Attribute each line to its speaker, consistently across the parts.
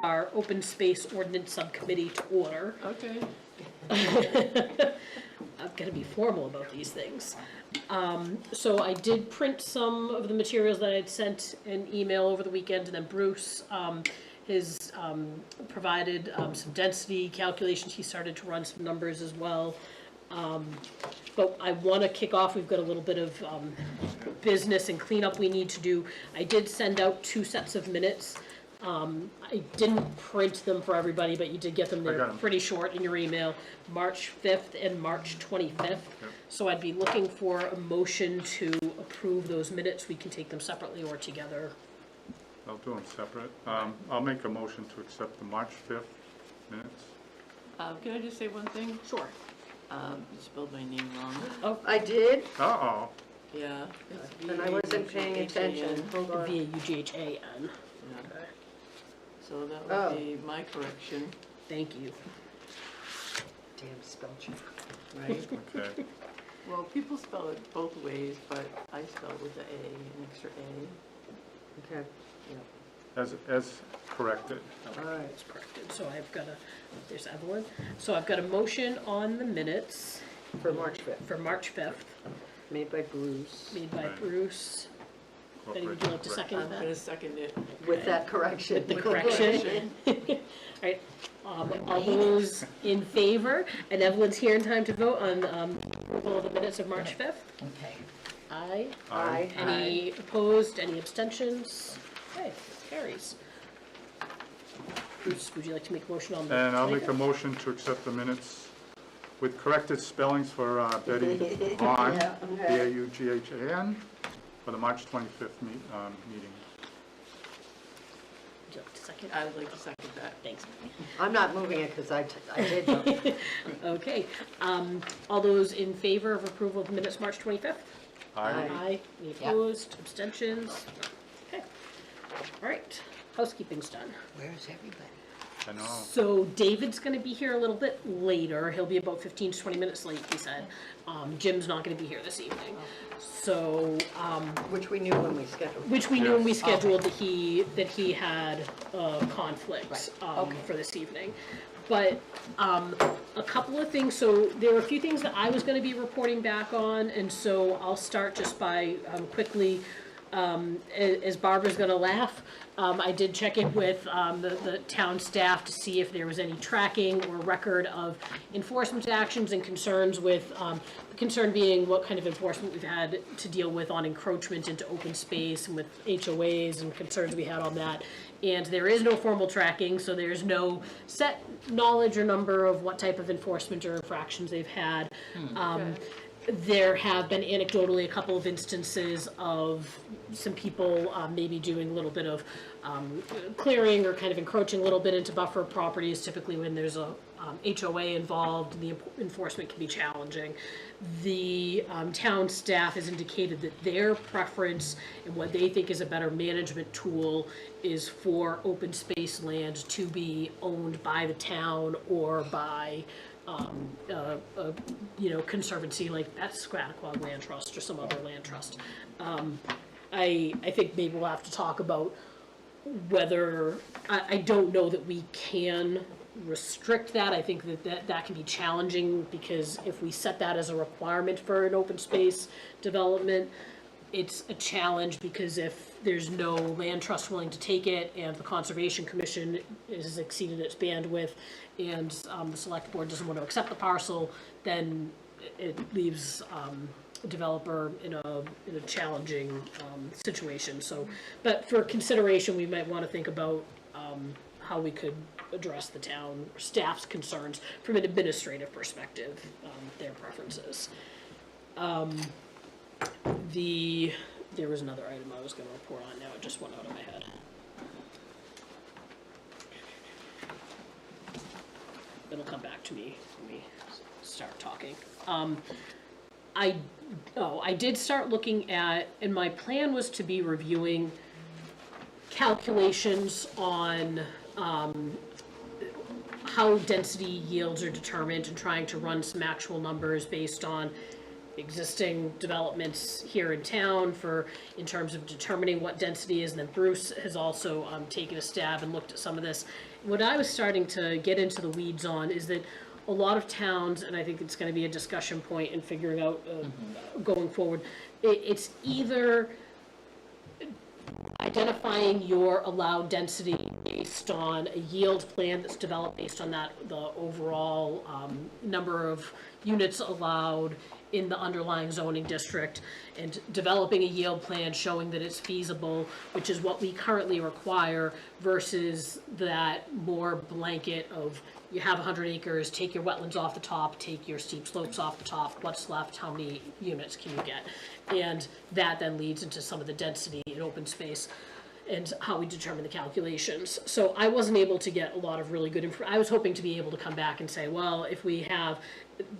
Speaker 1: our open space ordinance subcommittee to order.
Speaker 2: Okay.
Speaker 1: I've got to be formal about these things. So I did print some of the materials that I'd sent an email over the weekend, and then Bruce has provided some density calculations. He started to run some numbers as well. But I want to kick off. We've got a little bit of business and cleanup we need to do. I did send out 2 sets of minutes. I didn't print them for everybody, but you did get them. They're pretty short in your email, March 5th and March 25th. Yep. So I'd be looking for a motion to approve those minutes. We can take them separately or together.
Speaker 3: I'll do them separate. I'll make a motion to accept the March 5th minutes.
Speaker 2: Can I just say one thing?
Speaker 1: Sure.
Speaker 2: You spelled my name wrong.
Speaker 1: Oh,
Speaker 4: I did,
Speaker 3: Uh-oh.
Speaker 2: Yeah.
Speaker 4: and I wasn't paying attention. Hold on.
Speaker 1: V-A-U-G-H-A-N.
Speaker 2: Yeah.
Speaker 1: Okay.
Speaker 2: So that would be my correction,
Speaker 1: Thank you.
Speaker 4: Damn spell check.
Speaker 2: right?
Speaker 3: Okay.
Speaker 2: Well, people spell it both ways, but I spell it with an A, an extra A.
Speaker 4: Okay,
Speaker 3: As corrected.
Speaker 4: all right.
Speaker 1: It's corrected. So I've got there's Evelyn. So I've got a motion on the minutes
Speaker 4: For March 5th,
Speaker 1: for March 5th,
Speaker 4: made by Bruce,
Speaker 1: made by
Speaker 3: Right.
Speaker 1: Bruce. Betty, would you like to second
Speaker 2: I'm
Speaker 1: that?
Speaker 2: gonna second it.
Speaker 4: with that correction.
Speaker 1: With the correction. All right, all those in favor, and Evelyn's here in time to vote on all the minutes of March 5th.
Speaker 5: Okay.
Speaker 1: Aye.
Speaker 4: Aye.
Speaker 1: Any opposed, any abstentions? Okay, carries. Bruce, would you like to make a motion on the?
Speaker 3: And I'll make a motion to accept the minutes with corrected spellings for Betty Vaughn,
Speaker 4: Yeah, okay.
Speaker 3: B-A-U-G-H-A-N, for the March 25th meeting.
Speaker 1: Would you like to second?
Speaker 2: I would like to second that.
Speaker 1: Thanks.
Speaker 4: I'm not moving it because I did vote.
Speaker 1: Okay, all those in favor of approval of the minutes March 25th?
Speaker 3: Aye.
Speaker 1: Aye. Any opposed, abstentions? Okay, all right, housekeeping's done.
Speaker 5: Where's everybody?
Speaker 3: I know.
Speaker 1: So David's gonna be here a little bit later, he'll be about 15 to 20 minutes late, he said. Jim's not gonna be here this evening, so,
Speaker 4: Which we knew when we scheduled.
Speaker 1: which we knew when we
Speaker 3: Yes.
Speaker 1: scheduled that he had a conflict,
Speaker 5: Right. Okay.
Speaker 1: for this evening. But, a couple of things, so there were a few things that I was gonna be reporting back on, and so I'll start just by, quickly, as Barbara's gonna laugh, I did check in with, the town staff to see if there was any tracking or record of enforcement actions and concerns with, the concern being what kind of enforcement we've had to deal with on encroachment into open space and with HOAs and concerns we had on that. And there is no formal tracking, so there's no set knowledge or number of what type of enforcement or infractions they've had. There have been anecdotally a couple of instances of some people maybe doing a little bit of clearing or kind of encroaching a little bit into buffer properties. Typically when there's a HOA involved, the enforcement can be challenging. The town staff has indicated that their preference and what they think is a better management tool is for open space land to be owned by the town or by conservancy like that's Squatiquag Land Trust or some other land trust. I think maybe we'll have to talk about whether, I don't know that we can restrict that. I think that can be challenging because if we set that as a requirement for an open space development, it's a challenge because if there's no land trust willing to take it and the Conservation Commission has exceeded its bandwidth and the select board doesn't want to accept the parcel, then it leaves a developer in a challenging situation. So, but for consideration, we might want to think about how we could address the town staff's concerns from an administrative perspective, their preferences. There was another item I was going to report on. Now it just went out of my head. It'll come back to me when we start talking. I did start looking at, and my plan was to be reviewing calculations on how density yields are determined and trying to run some actual numbers based on existing developments here in town in terms of determining what density is, and then Bruce has also taken a stab and looked at some of this. What I was starting to get into the weeds on is that a lot of towns, and I think it's gonna be a discussion point in figuring out, going forward, it's either identifying your allowed density based on a yield plan that's developed based on the overall number of units allowed in the underlying zoning district, and developing a yield plan showing that it's feasible, which is what we currently require, versus that more blanket of you have 100 acres, take your wetlands off the top, take your steep slopes off the top, what's left, how many units can you get? And that then leads into some of the density in open space and how we determine the calculations. So I wasn't able to get a lot of really good I was hoping to be able to come back and say, well, if we have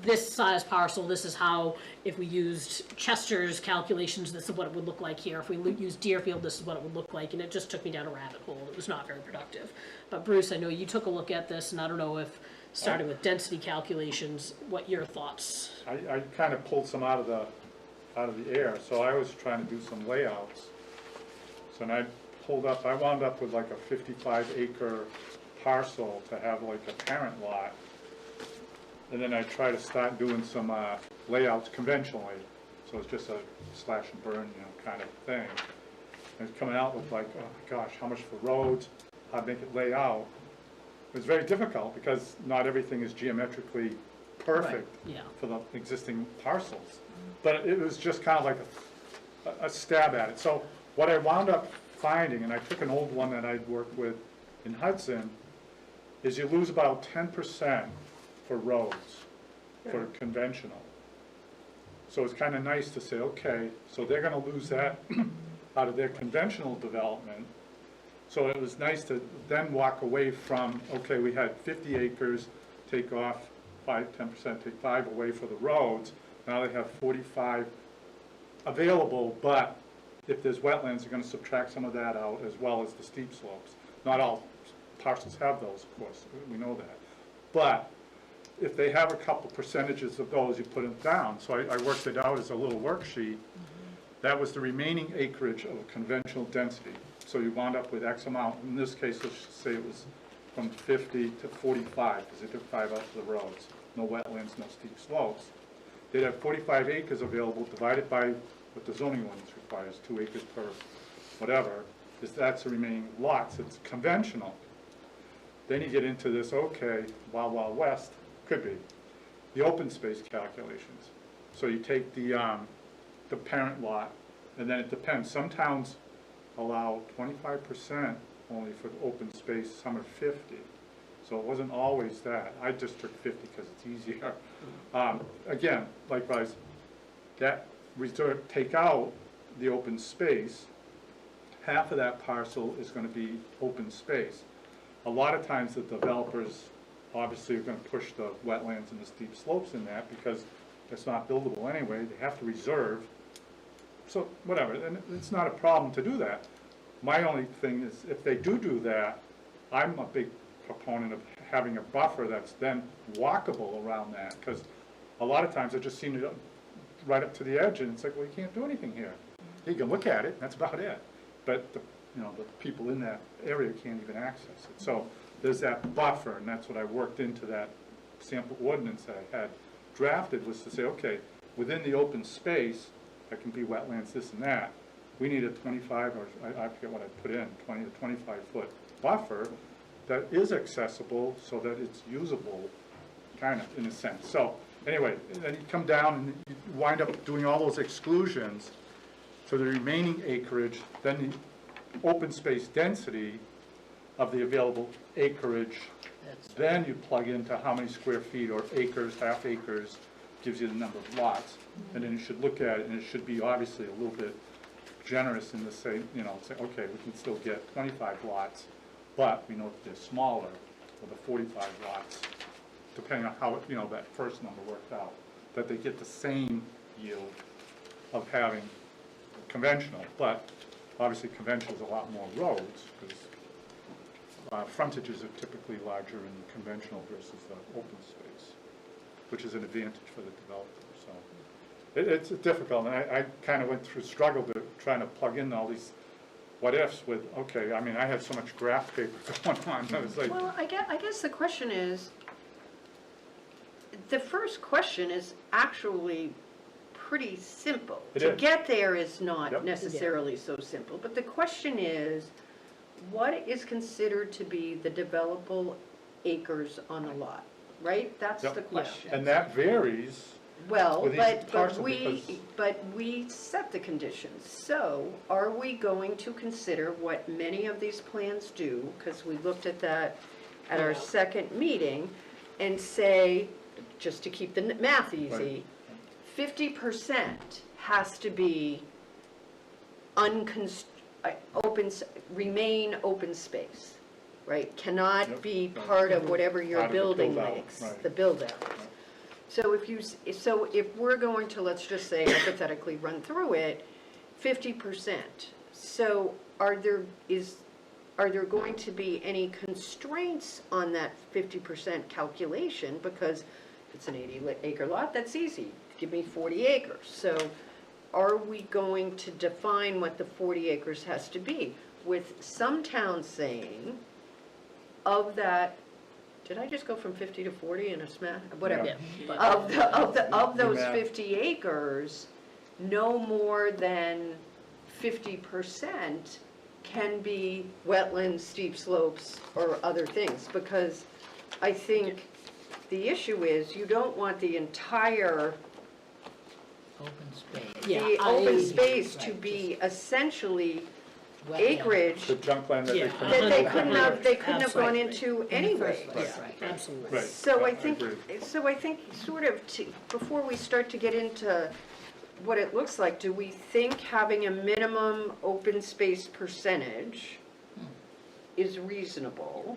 Speaker 1: this size parcel, this is how, if we used Chester's calculations, this is what it would look like here. If we used Deerfield, this is what it would look like. And it just took me down a rabbit hole. It was not very productive. But Bruce, I know you took a look at this, and I don't know if, starting with density calculations, what your thoughts?
Speaker 3: I kind of pulled some out of the air, so I was trying to do some layouts. So when I wound up with like a 55 acre parcel to have like a parent lot. And then I try to start doing some layouts conventionally. So it's just a slash and burn, kind of thing. And it's coming out with like, oh my gosh, how much for roads, how to make it lay out. It was very difficult because not everything is geometrically perfect
Speaker 1: Yeah.
Speaker 3: for the existing parcels. But it was just kind of like a stab at it. So what I wound up finding, and I took an old one that I'd worked with in Hudson, is you lose about 10% for roads, for conventional. So it's kind of nice to say, okay, so they're going to lose that out of their conventional development. So it was nice to then walk away from, okay, we had 50 acres, take off 10%, take 5 away for the roads. Now they have 45 available, but if there's wetlands, they're going to subtract some of that out as well as the steep slopes. Not all parcels have those, of course, we know that. But if they have a couple percentages of those, you put them down. So I worked it out as a little worksheet. That was the remaining acreage of a conventional density. So you wound up with X amount. In this case, let's say it was from 50 to 45, because they took 5 out to the roads. No wetlands, no steep slopes. They'd have 45 acres available, divided by what the zoning ordinance requires, 2 acres per whatever, that's the remaining lots. It's conventional. Then you get into this, okay, Wild Wild West, could be, the open space calculations. So you take the parent lot, and then it depends. Some towns allow 25% only for the open space, some are 50. So it wasn't always that. I just took 50 because it's easier. Again, likewise, that reserve, take out the open space, half of that parcel is going to be open space. A lot of times the developers obviously are going to push the wetlands and the steep slopes in that because it's not buildable anyway. They have to reserve. So whatever, and it's not a problem to do that. My only thing is if they do that, I'm a big proponent of having a buffer that's then walkable around that, because a lot of times I've just seen it right up to the edge and it's like, well, you can't do anything here. You can look at it, that's about it. But the people in that area can't even access it. So there's that buffer, and that's what I worked into that sample ordinance that I had drafted, was to say, okay, within the open space, that can be wetlands, this and that, we need a 25, or I forget what I put in, 20 to 25 foot buffer that is accessible so that it's usable, kind of, in a sense. So anyway, then you come down and you wind up doing all those exclusions for the remaining acreage, then the open space density of the available acreage, then you plug into how many square feet or acres, half acres, gives you the number of lots. And then you should look at it, and it should be obviously a little bit generous in the say, say, okay, we can still get 25 lots, but we know that they're smaller for the 45 lots, depending on how, that first number worked out, that they get the same yield of having conventional, but obviously conventional is a lot more roads, because frontages are typically larger in conventional versus the open space, which is an advantage for the developer. So It's difficult, and I kind of went through, struggled to trying to plug in all these what-ifs with, okay, I mean, I had so much graph paper going on, I was like,
Speaker 4: Well, I guess the question is, the first question is actually pretty simple.
Speaker 3: It
Speaker 4: To
Speaker 3: is.
Speaker 4: get there is not
Speaker 3: Yep.
Speaker 4: necessarily so simple, but the question is, what is considered to be the developable acres on a lot, right? That's
Speaker 3: Yep.
Speaker 4: the question.
Speaker 3: and that varies.
Speaker 4: Well,
Speaker 3: with each
Speaker 4: but
Speaker 3: parcel
Speaker 4: we,
Speaker 3: because-
Speaker 4: but we set the conditions. So are we going to consider what many of these plans do, because we looked at that at our
Speaker 1: Yeah.
Speaker 4: second meeting, and say, just to keep the math easy,
Speaker 3: Right.
Speaker 4: 50% has to be remain open space, right? Cannot
Speaker 3: Yep.
Speaker 4: be
Speaker 3: Right.
Speaker 4: part of whatever your
Speaker 3: Part of the
Speaker 4: building
Speaker 3: build-out,
Speaker 4: makes,
Speaker 3: right.
Speaker 4: the build-out. So if we're going to, let's just say hypothetically run through it, 50%. So are there going to be any constraints on that 50% calculation? Because if it's an 80-acre lot, that's easy. Give me 40 acres. So are we going to define what the 40 acres has to be? With some towns saying, of that, did I just go from 50 to 40 in a smash? Whatever.
Speaker 1: Yeah, but-
Speaker 4: Of those
Speaker 3: Yeah.
Speaker 4: 50 acres, no more than 50% can be wetlands, steep slopes, or other things, because I think the issue is, you don't want the entire,
Speaker 5: Open space.
Speaker 1: Yeah,
Speaker 4: the open
Speaker 1: I-
Speaker 4: space to
Speaker 5: Right,
Speaker 4: be essentially
Speaker 5: Wetland.
Speaker 4: acreage
Speaker 3: The junk land that they
Speaker 1: Yeah.
Speaker 3: couldn't.
Speaker 4: that they
Speaker 1: Uh-huh.
Speaker 4: couldn't have, gone
Speaker 1: Absolutely.
Speaker 4: into
Speaker 5: In the
Speaker 4: anyway.
Speaker 5: first place,
Speaker 1: Yeah,
Speaker 5: right.
Speaker 1: absolutely.
Speaker 3: Right.
Speaker 4: So
Speaker 3: Yeah,
Speaker 4: I think,
Speaker 3: agree.
Speaker 4: sort of, before we start to get into what it looks like, do we think having a minimum open space percentage is reasonable?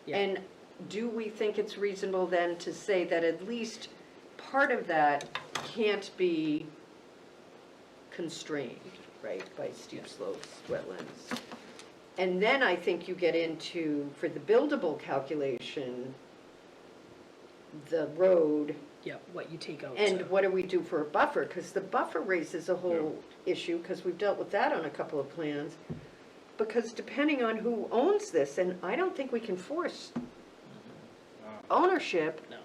Speaker 1: Yeah.
Speaker 4: And do we think it's reasonable then to say that at least part of that can't be constrained, right, by steep slopes, wetlands? And then I think you get into, for the buildable calculation, the road,
Speaker 1: Yeah, what you take out.
Speaker 4: and
Speaker 1: so-
Speaker 4: what do we do for a buffer? Because the buffer raises a whole issue, because we've dealt with that on a couple of plans. Because depending on who owns this, and I don't think we can force ownership,
Speaker 1: No.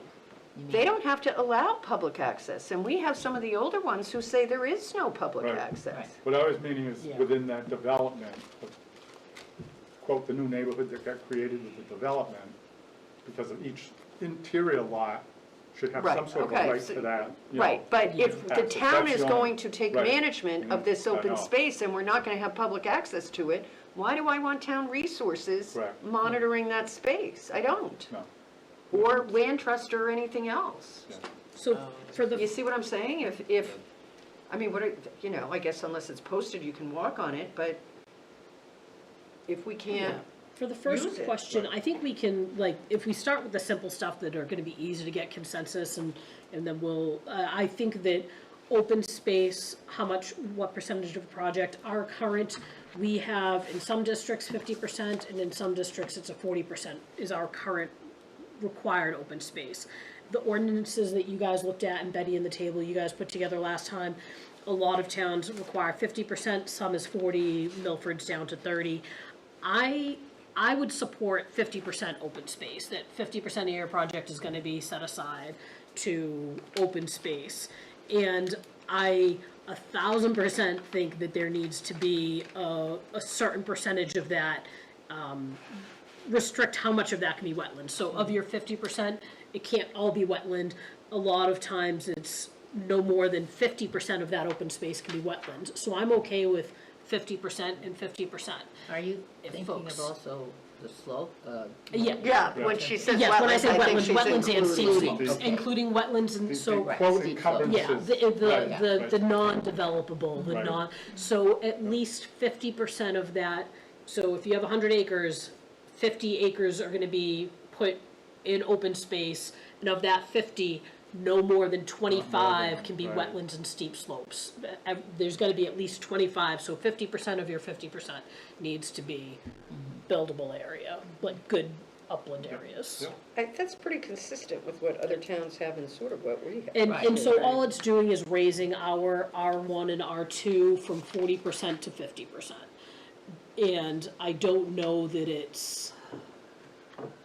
Speaker 4: they don't have to allow public access. And we have some of the older ones who say there is no public
Speaker 3: Right.
Speaker 4: access.
Speaker 5: Right.
Speaker 3: What I was meaning is,
Speaker 1: Yeah.
Speaker 3: within that development, quote, the new neighborhood that got created with the development, because of each interior lot should have
Speaker 4: Right,
Speaker 3: some sort of a
Speaker 4: okay,
Speaker 3: right
Speaker 4: so-
Speaker 3: to that. you know,
Speaker 4: Right, but if the
Speaker 3: access.
Speaker 4: town
Speaker 3: That's
Speaker 4: is
Speaker 3: the
Speaker 4: going
Speaker 3: only-
Speaker 4: to take
Speaker 3: right.
Speaker 4: management of this
Speaker 3: I
Speaker 4: open
Speaker 3: know.
Speaker 4: space and we're not gonna have public access to it, why do I want town resources
Speaker 3: Correct.
Speaker 4: monitoring that space? I don't.
Speaker 3: No.
Speaker 4: Or land trust or anything else.
Speaker 3: Yeah.
Speaker 1: So for
Speaker 4: You
Speaker 1: the,
Speaker 4: see what I'm saying? I mean, I guess unless it's posted, you can walk on it, but if we can't,
Speaker 1: for the
Speaker 4: use
Speaker 1: first
Speaker 4: it.
Speaker 1: question, I think we can, like, if we start with the simple stuff that are gonna be easy to get consensus and then we'll, I think that open space, what percentage of the project, our current, we have in some districts 50% and in some districts it's a 40% is our current required open space. The ordinances that you guys looked at and Betty and the table you guys put together last time, a lot of towns require 50%, some is 40, Milford's down to 30. I would support 50% open space, that 50% of your project is gonna be set aside to open space. And I 1,000% think that there needs to be a certain percentage of that, restrict how much of that can be wetland. So of your 50%, it can't all be wetland. A lot of times it's no more than 50% of that open space can be wetland. So I'm okay with 50% and 50%.
Speaker 5: Are you
Speaker 1: If
Speaker 5: thinking
Speaker 1: folks-
Speaker 5: of also the slope?
Speaker 1: Yeah.
Speaker 4: yeah, when she says
Speaker 1: Yes, when I
Speaker 4: wetlands,
Speaker 1: say
Speaker 4: I think
Speaker 1: wetlands,
Speaker 4: she's
Speaker 1: wetlands and steep
Speaker 4: including.
Speaker 1: slopes,
Speaker 5: Okay.
Speaker 1: including wetlands and
Speaker 3: The
Speaker 1: so.
Speaker 5: Right.
Speaker 3: quote
Speaker 5: steep slope.
Speaker 3: encumbrances.
Speaker 1: Yeah, the
Speaker 3: Right.
Speaker 1: non-developable, the
Speaker 3: Right.
Speaker 1: non, so at least 50% of that, so if you have 100 acres, 50 acres are gonna be put in open space, and of that 50, no more than 25 can be
Speaker 3: right.
Speaker 1: wetlands and steep slopes. There's gotta be at least 25, so 50% of your 50% needs to be buildable area, like good upland areas.
Speaker 3: Yep.
Speaker 4: That's pretty consistent with what other towns have and sort of what we have.
Speaker 1: And,
Speaker 5: Right.
Speaker 1: and so all it's doing is raising our R1 and R2 from 40% to 50%. And I don't know that it's,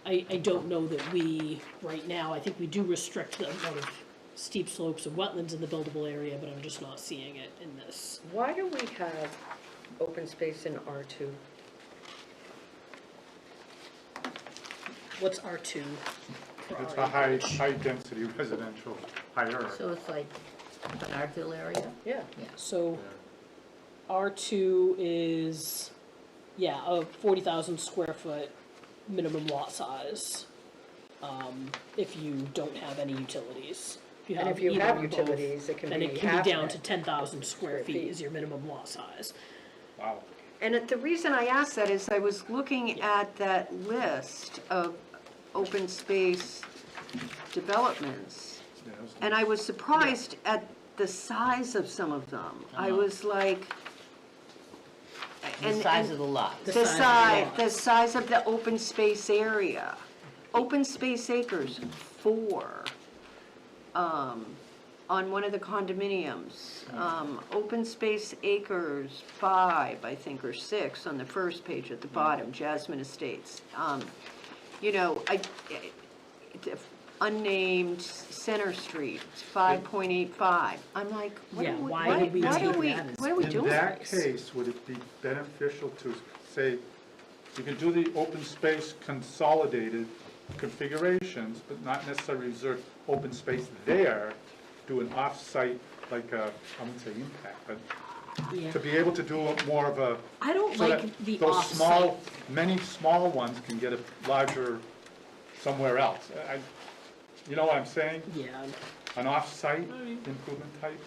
Speaker 1: I don't know that we, right now, I think we do restrict the amount of steep slopes and wetlands in the buildable area, but I'm just not seeing it in this.
Speaker 4: Why do we have open space in R2?
Speaker 1: What's R2? for
Speaker 3: It's
Speaker 1: our
Speaker 3: a high,
Speaker 1: acreage?
Speaker 3: high-density residential, higher.
Speaker 5: So it's like Bernardville area?
Speaker 4: Yeah.
Speaker 1: So R2 is, yeah, a 40,000 square foot minimum lot size, if you don't have any utilities.
Speaker 4: And if you
Speaker 1: either
Speaker 4: have
Speaker 1: or both,
Speaker 4: utilities, it can
Speaker 1: then
Speaker 4: be
Speaker 1: it can
Speaker 4: half
Speaker 1: be down
Speaker 4: that.
Speaker 1: to 10,000 square
Speaker 4: Square
Speaker 1: feet
Speaker 4: feet.
Speaker 1: is your minimum lot size.
Speaker 3: Wow.
Speaker 4: And the reason I asked that is I was looking at that list of open space developments,
Speaker 3: Yeah, it was-
Speaker 4: and I was surprised at the size of some of them. I was like.
Speaker 5: The size of the lot.
Speaker 1: The
Speaker 4: The
Speaker 1: size of the
Speaker 4: size,
Speaker 1: lot.
Speaker 4: the size of the open space area. Open space acres, 4, on one of the condominiums. Open space acres, 5, I think, or 6 on the first page at the bottom, Jasmine Estates. You know, unnamed Center Street, it's 5.85. I'm like, what
Speaker 1: Yeah,
Speaker 4: are we,
Speaker 1: why
Speaker 4: what
Speaker 1: would we
Speaker 4: what
Speaker 1: take
Speaker 4: are we,
Speaker 1: that as-
Speaker 4: what are we doing?
Speaker 3: In that case, would it be beneficial to say, you can do the open space consolidated configurations, but not necessarily reserve open space there, do an off-site, like a, I wouldn't say impact, but
Speaker 1: Yeah.
Speaker 3: to be able to do more of a,
Speaker 1: I don't
Speaker 3: so
Speaker 1: like
Speaker 3: that
Speaker 1: the
Speaker 3: those small,
Speaker 1: off-site.
Speaker 3: many small ones can get a larger somewhere else. You know what I'm saying?
Speaker 1: Yeah.
Speaker 3: An off-site improvement type?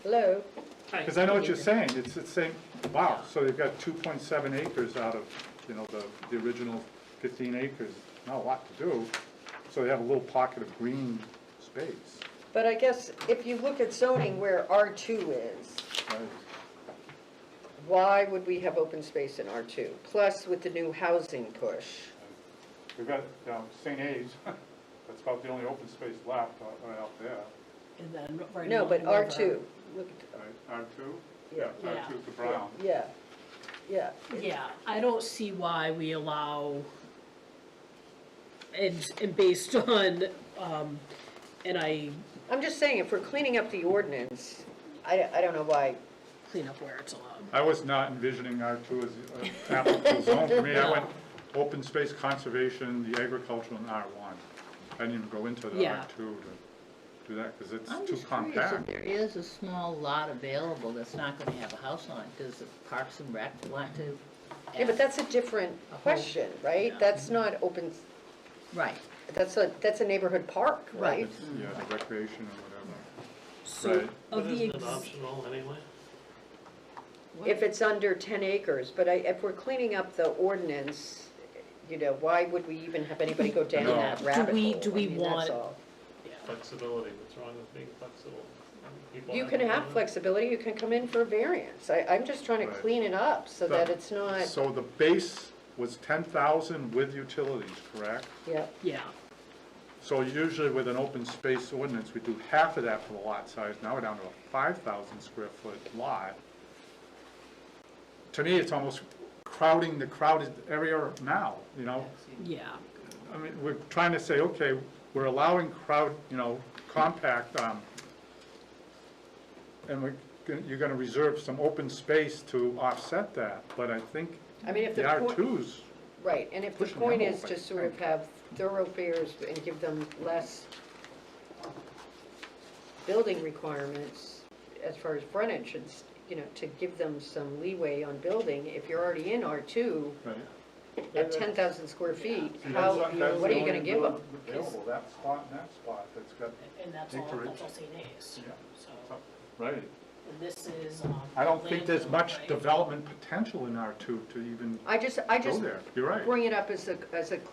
Speaker 4: Hello?
Speaker 3: Because I know what you're saying, it's saying, wow, so they've got 2.7 acres out of, you know, the original 15 acres, not a lot to do, so they have a little pocket of green space.
Speaker 4: But I guess if you look at zoning where R2 is,
Speaker 3: Right?
Speaker 4: why would we have open space in R2? Plus with the new housing push.
Speaker 3: We've got, St. A's, that's about the only open space left right out there,
Speaker 1: And then right
Speaker 4: No,
Speaker 1: along
Speaker 4: but
Speaker 1: the river.
Speaker 4: R2, look at,
Speaker 3: right? R2?
Speaker 4: Yeah.
Speaker 1: Yeah.
Speaker 3: R2 to Brown.
Speaker 4: yeah, yeah.
Speaker 1: Yeah, I don't see why we allow, and based on, and I
Speaker 4: I'm just saying, if we're cleaning up the ordinance, I don't know why,
Speaker 1: clean up where it's allowed.
Speaker 3: I was not envisioning R2 as an applicable zone for me, I went open space conservation, the agricultural, and R1. I didn't even go into the
Speaker 1: Yeah.
Speaker 3: R2 to do that, because it's
Speaker 5: I'm
Speaker 3: too
Speaker 5: just curious if
Speaker 3: compact.
Speaker 5: there is a small lot available that's not gonna have a house on it. Does the Parks and Rec want to?
Speaker 4: yeah, but that's a different
Speaker 5: A whole-
Speaker 4: question, right?
Speaker 1: Yeah.
Speaker 4: That's not open,
Speaker 5: Right.
Speaker 4: that's a neighborhood park, right?
Speaker 3: It's, yeah, the recreation or
Speaker 1: So,
Speaker 3: Right.
Speaker 1: of
Speaker 6: But
Speaker 1: the,
Speaker 6: isn't it optional anyway?
Speaker 4: If it's under 10 acres, but if we're cleaning up the ordinance, you know, why would we even have anybody go down
Speaker 3: No.
Speaker 4: that rabbit hole?
Speaker 1: do we
Speaker 4: I mean, that's
Speaker 1: want-
Speaker 4: all.
Speaker 6: Flexibility, what's wrong with being flexible? People
Speaker 4: You can
Speaker 6: to
Speaker 4: have
Speaker 6: do it.
Speaker 4: flexibility, you can come in for a variance. I'm just trying to
Speaker 3: Right.
Speaker 4: clean it up so that it's
Speaker 3: whatever.
Speaker 4: not,
Speaker 3: So the base was 10,000 with utilities, correct?
Speaker 4: yeah.
Speaker 1: yeah,
Speaker 3: So usually with an open space ordinance, we do half of that for the lot size, now we're down to a 5,000 square foot lot. To me, it's almost crowding the crowded area now, you know?
Speaker 1: yeah.
Speaker 3: I mean, we're trying to say, okay, we're allowing crowd, compact, and you're gonna reserve some open space to offset that, but I think
Speaker 4: I mean, if
Speaker 3: the
Speaker 4: the point,
Speaker 3: R2s,
Speaker 4: right, and if the
Speaker 3: pushing
Speaker 4: point
Speaker 3: the
Speaker 4: is
Speaker 3: envelope,
Speaker 4: to
Speaker 3: I
Speaker 4: sort of
Speaker 3: think.
Speaker 4: have thoroughfares and give them less building requirements as far as frontage and, to give them some leeway on building, if you're already in R2
Speaker 3: right?
Speaker 4: at 10,000 square feet,
Speaker 3: See,
Speaker 4: how,
Speaker 3: that's
Speaker 4: what are you
Speaker 3: the
Speaker 4: gonna
Speaker 3: only
Speaker 4: give them?
Speaker 3: Available, that spot and that spot, that's got,
Speaker 1: And that's all,
Speaker 3: Acreage.
Speaker 1: that's all St. A's,
Speaker 3: Yeah.
Speaker 1: so,
Speaker 3: right.
Speaker 1: and this is,
Speaker 3: I don't think there's
Speaker 1: landfill,
Speaker 3: much
Speaker 1: right?
Speaker 3: development potential in R2 to even
Speaker 4: I just
Speaker 3: go there, you're right.
Speaker 4: bring it up as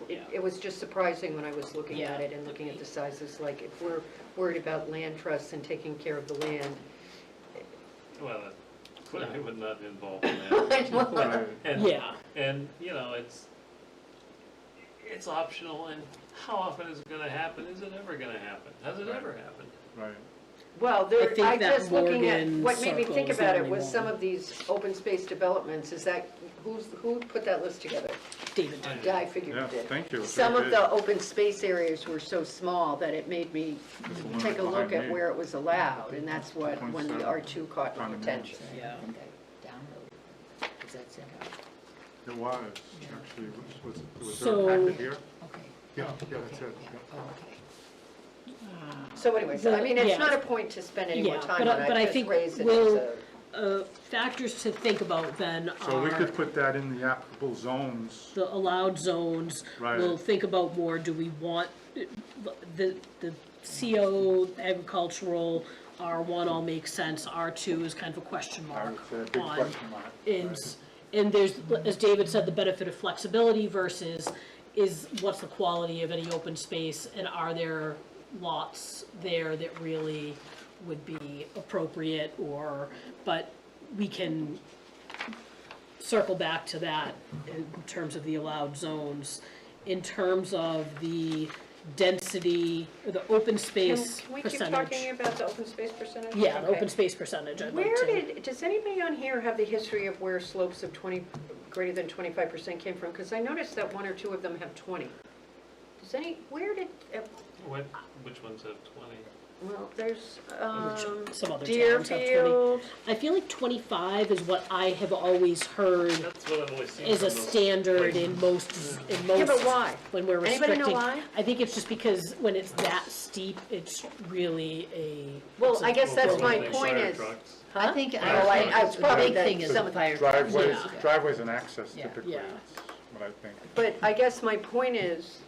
Speaker 1: Yeah.
Speaker 4: it was just surprising when I was looking at
Speaker 1: Yeah.
Speaker 4: it and looking at the sizes, like if we're worried about land trusts and taking care of the land.
Speaker 6: Well, that clearly would not involve that.
Speaker 3: Right.
Speaker 6: And,
Speaker 1: Yeah,
Speaker 6: and, it's, it's optional, and how often is it gonna happen? Is it ever gonna happen? Has it ever happened?
Speaker 3: Right.
Speaker 4: Well,
Speaker 1: I think
Speaker 4: I
Speaker 1: that
Speaker 4: just looking at,
Speaker 1: Morgan
Speaker 4: what made me think
Speaker 1: circle is
Speaker 4: about
Speaker 1: the
Speaker 4: it
Speaker 1: only
Speaker 4: was some
Speaker 1: one.
Speaker 4: of these open space developments, is that, who put that list together?
Speaker 1: David did.
Speaker 4: Yeah, I figured
Speaker 3: Yeah,
Speaker 4: you did.
Speaker 3: thank you.
Speaker 4: Some
Speaker 3: Very
Speaker 4: of
Speaker 3: good.
Speaker 4: the open space areas were so small that it made me
Speaker 3: It's the one
Speaker 4: take a
Speaker 3: behind
Speaker 4: look at
Speaker 3: me.
Speaker 4: where it was allowed, and that's what, when the
Speaker 3: 27
Speaker 4: R2 caught my
Speaker 3: condominiums.
Speaker 4: attention.
Speaker 1: Yeah.
Speaker 5: I think I downloaded it. Is that sent out?
Speaker 3: It was, actually, was there
Speaker 1: So-
Speaker 3: a packet here?
Speaker 5: Okay.
Speaker 3: Yeah, yeah, that's it.
Speaker 5: Yeah,
Speaker 3: yeah.
Speaker 5: oh, okay.
Speaker 4: So anyways, I mean,
Speaker 1: Yeah.
Speaker 4: it's not a point to spend any more
Speaker 1: Yeah,
Speaker 4: time
Speaker 1: but
Speaker 4: on
Speaker 1: I-
Speaker 4: it,
Speaker 1: but I
Speaker 4: I just
Speaker 1: think
Speaker 4: raised it
Speaker 1: we'll-
Speaker 4: as a.
Speaker 1: Factors to think about then
Speaker 3: So we
Speaker 1: are
Speaker 3: could put that in the applicable zones,
Speaker 1: the allowed zones.
Speaker 3: Right.
Speaker 1: We'll think about more, do we want the CO agricultural, R1 all makes sense, R2 is kind of a question
Speaker 3: I
Speaker 1: mark
Speaker 3: would say a big
Speaker 1: on.
Speaker 3: question mark.
Speaker 1: And there's, as David said, the benefit of flexibility versus what's the quality of any open space, and are there lots there that really would be appropriate, but we can circle back to that in terms of the allowed zones. In terms of the density, or the open space
Speaker 4: Can we keep
Speaker 1: percentage.
Speaker 4: talking about the open space percentage?
Speaker 1: Yeah, the
Speaker 4: Okay.
Speaker 1: open space percentage, I'd like
Speaker 4: Where
Speaker 1: to.
Speaker 4: does anybody on here have the history of where slopes of 20, greater than 25% came from? Because I noticed that one or two of them have 20. Where did,
Speaker 6: Which ones have 20?
Speaker 4: well, there's,
Speaker 1: Some other towns have 20.
Speaker 4: Deerfield.
Speaker 1: I feel like 25 is what I have always heard
Speaker 6: That's what I've always seen.
Speaker 1: is a
Speaker 6: from those
Speaker 1: standard
Speaker 6: places.
Speaker 1: in most,
Speaker 4: Yeah, but why?
Speaker 1: when we're
Speaker 4: Anybody
Speaker 1: restricting.
Speaker 4: know why?
Speaker 1: I think it's just because when it's that steep, it's really
Speaker 4: Well,
Speaker 1: it's a
Speaker 4: I guess that's
Speaker 6: Well,
Speaker 4: my
Speaker 6: they
Speaker 4: point
Speaker 6: fire
Speaker 4: is,
Speaker 6: trucks.
Speaker 5: I think,
Speaker 4: Oh,
Speaker 5: I
Speaker 4: it's
Speaker 5: think
Speaker 4: probably
Speaker 5: the big
Speaker 4: that
Speaker 5: thing is
Speaker 4: some
Speaker 5: the
Speaker 4: of the
Speaker 5: fire.
Speaker 3: Driveways,
Speaker 1: Yeah.
Speaker 3: driveways and access
Speaker 5: Yeah.
Speaker 3: typically,
Speaker 1: Yeah.
Speaker 3: is what I think.
Speaker 4: but I guess my point is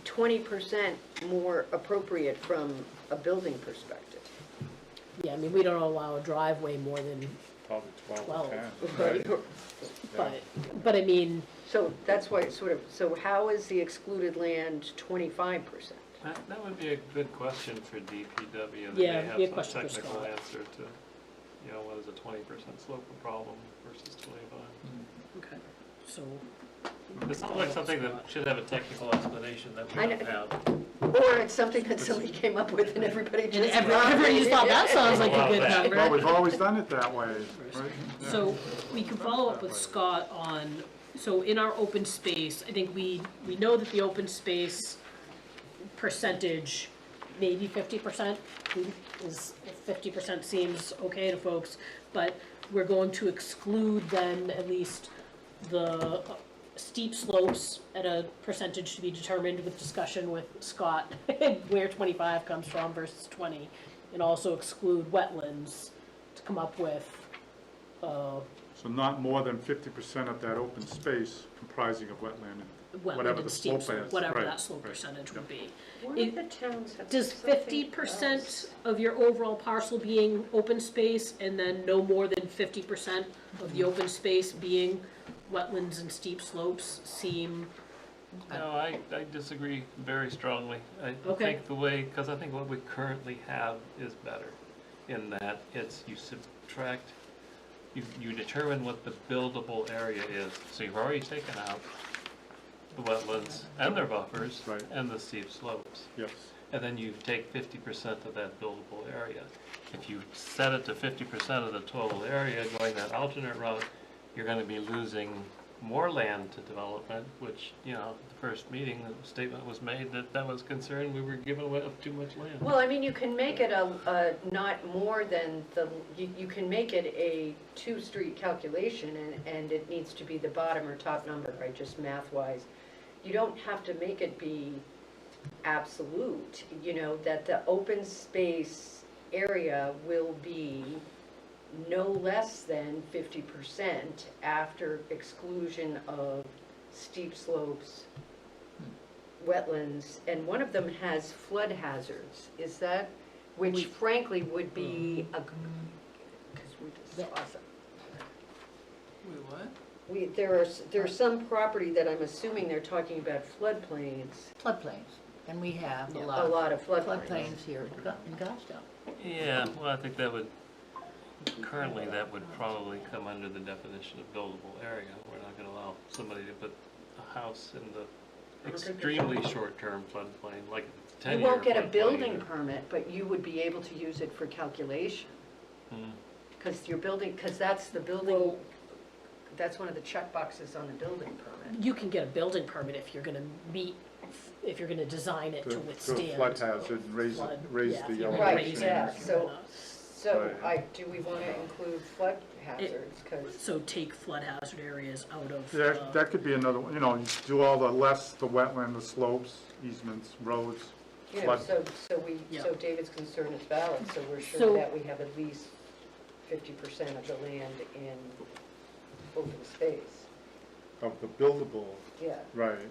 Speaker 4: 20% more appropriate from a building perspective?
Speaker 1: yeah, I mean, we don't allow a driveway more than,
Speaker 3: Probably 12
Speaker 1: Well,
Speaker 3: or 10.
Speaker 4: Right.
Speaker 3: right?
Speaker 1: but I mean,
Speaker 4: So that's why it's sort of, so how is the excluded land 25%?
Speaker 6: That would be a good question for DPW.
Speaker 1: Yeah,
Speaker 6: They
Speaker 1: be a
Speaker 6: may have
Speaker 1: question
Speaker 6: some
Speaker 1: for
Speaker 6: technical
Speaker 1: Scott.
Speaker 6: answer to, what is a 20% slope a problem versus 25?
Speaker 1: okay, so.
Speaker 6: It sounds like something that should have a technical explanation that we
Speaker 4: I
Speaker 6: don't
Speaker 4: know.
Speaker 6: have.
Speaker 4: Or it's something that somebody came up with and everybody
Speaker 1: And
Speaker 4: just.
Speaker 1: everybody just thought, that sounds like a
Speaker 6: Love
Speaker 1: good
Speaker 6: that.
Speaker 1: number.
Speaker 3: Well, we've always done it that way, right? Yeah.
Speaker 1: So we can follow up with Scott on, so in our open space, I think we know that the open space percentage, maybe 50%, is, 50% seems okay to folks, but we're going to exclude then at least the steep slopes at a percentage to be determined with discussion with Scott, where 25 comes from versus 20, and also exclude wetlands to come up with,
Speaker 3: So not more than 50% of that open space comprising of wetland and
Speaker 1: wetland
Speaker 3: whatever
Speaker 1: and
Speaker 3: the
Speaker 1: steep
Speaker 3: slope
Speaker 1: slope,
Speaker 3: is.
Speaker 1: whatever
Speaker 3: Right,
Speaker 1: that slope
Speaker 3: right.
Speaker 1: percentage would be.
Speaker 4: One
Speaker 1: It-
Speaker 4: of the towns has
Speaker 1: Does
Speaker 4: something
Speaker 1: 50%
Speaker 4: else.
Speaker 1: of your overall parcel being open space, and then no more than 50% of the open space being wetlands and steep slopes seem,
Speaker 6: No, I disagree very strongly. I
Speaker 1: Okay.
Speaker 6: think the way, because I think what we currently have is better in that it's, you subtract, you determine what the buildable area is. So you've already taken out the wetlands and their buffers
Speaker 3: Right.
Speaker 6: and the steep slopes.
Speaker 3: Yes,
Speaker 6: And then you take 50% of that buildable area. If you set it to 50% of the total area going that alternate route, you're gonna be losing more land to development, which, the first meeting, the statement was made that was concerned we were giving away up too much land.
Speaker 4: Well, I mean, you can make it a not more than you can make it a two-street calculation, and it needs to be the bottom or top number, right, just math-wise. You don't have to make it be absolute, that the open space area will be no less than 50% after exclusion of steep slopes, wetlands, and one of them has flood hazards. Is that, which frankly would be a, because we just saw some.
Speaker 2: Wait, what?
Speaker 4: There's some property that I'm assuming they're talking about floodplains,
Speaker 5: Floodplains, and we have a
Speaker 1: Yeah.
Speaker 5: lot
Speaker 4: a
Speaker 5: of
Speaker 4: lot of floodplains.
Speaker 5: floodplains here in Goffstown.
Speaker 6: Yeah, well, I think that would, currently that would probably come under the definition of buildable area. We're not gonna allow somebody to put a house in the extremely short-term floodplain, like a 10-year
Speaker 4: You won't get a
Speaker 6: floodplain
Speaker 4: building
Speaker 6: or-
Speaker 4: permit, but you would be able to use it for calculation.
Speaker 6: Hmm.
Speaker 4: Because you're building, because that's the building, that's one of the check boxes on the building permit.
Speaker 1: You can get a building permit if you're gonna meet, if you're gonna design it to
Speaker 3: To
Speaker 1: withstand.
Speaker 3: flood hazard, raise
Speaker 1: flood,
Speaker 3: raise
Speaker 1: yeah,
Speaker 3: the
Speaker 1: if you're gonna
Speaker 3: elevation.
Speaker 4: Right,
Speaker 1: raise it,
Speaker 4: yeah,
Speaker 1: if you're
Speaker 4: so,
Speaker 1: gonna-
Speaker 4: so
Speaker 3: Right.
Speaker 4: do we want to include flood hazards? Because,
Speaker 1: So take flood hazard areas out of.
Speaker 3: That could be another one, you know, you do all the wetland, the slopes, easements, roads.
Speaker 4: you know,
Speaker 3: flood.
Speaker 1: Yeah.
Speaker 4: so David's concern is valid, so we're
Speaker 1: So-
Speaker 4: sure that we have at least 50% of the land in open space.
Speaker 3: Of the buildable,
Speaker 4: Yeah,
Speaker 3: right. And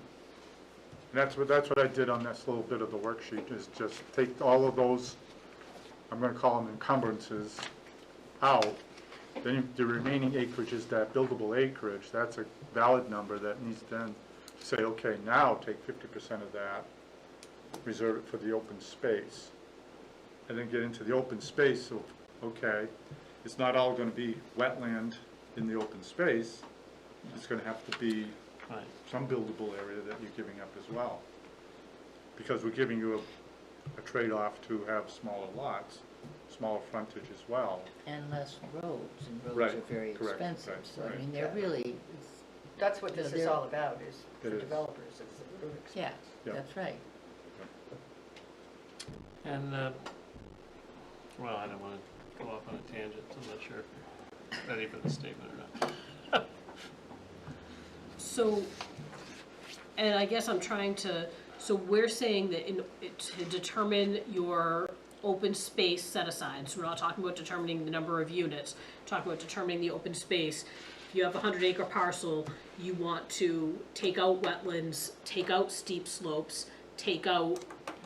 Speaker 3: that's what I did on this little bit of the worksheet, is just take all of those, I'm gonna call them encumbrances, out. Then the remaining acreage is that buildable acreage, that's a valid number that needs to then say, okay, now take 50% of that, reserve it for the open space. And then get into the open space, so, okay, it's not all gonna be wetland in the open space, it's gonna have to be
Speaker 6: Right.
Speaker 3: some buildable area that you're giving up as well. Because we're giving you a trade-off to have smaller lots, smaller frontage as well.
Speaker 5: And less roads, and roads
Speaker 3: Right,
Speaker 5: are very
Speaker 3: correct,
Speaker 5: expensive,
Speaker 3: right,
Speaker 5: so I
Speaker 3: right.
Speaker 5: mean, they're really,
Speaker 4: that's what this is
Speaker 5: They're-
Speaker 4: all about, is for
Speaker 3: It is.
Speaker 4: developers, is the road expense.
Speaker 5: yeah,
Speaker 3: Yeah.
Speaker 5: that's right.
Speaker 6: And, well, I don't wanna go off on a tangent, I'm not sure if I'm ready for the statement or not.
Speaker 1: So, and I guess I'm trying to, so we're saying that to determine your open space set aside, so we're not talking about determining the number of units, talking about determining the open space. If you have a 100-acre parcel, you want to take out wetlands, take out steep slopes, take out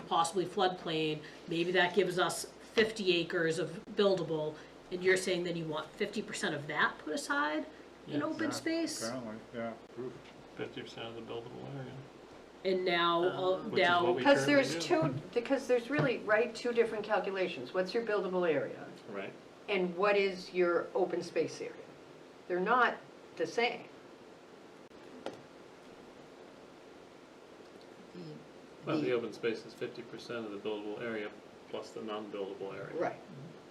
Speaker 1: possibly floodplain, maybe that gives us 50 acres of buildable, and you're saying then you want 50% of that put aside in
Speaker 6: Yeah.
Speaker 1: open
Speaker 3: Yeah,
Speaker 1: space?
Speaker 3: Apparently, yeah. Oof.
Speaker 6: 50% of the buildable area.
Speaker 1: And now,
Speaker 6: Which is
Speaker 1: now,
Speaker 6: what we
Speaker 4: Because
Speaker 6: currently
Speaker 4: there's
Speaker 6: do.
Speaker 4: because there's really, right, two different calculations. What's your buildable area?
Speaker 6: Right.
Speaker 4: And what is your open space area? They're not the same.
Speaker 6: Well, the
Speaker 5: The-
Speaker 6: open space is 50% of the buildable area plus the non-buildable area.
Speaker 4: Right.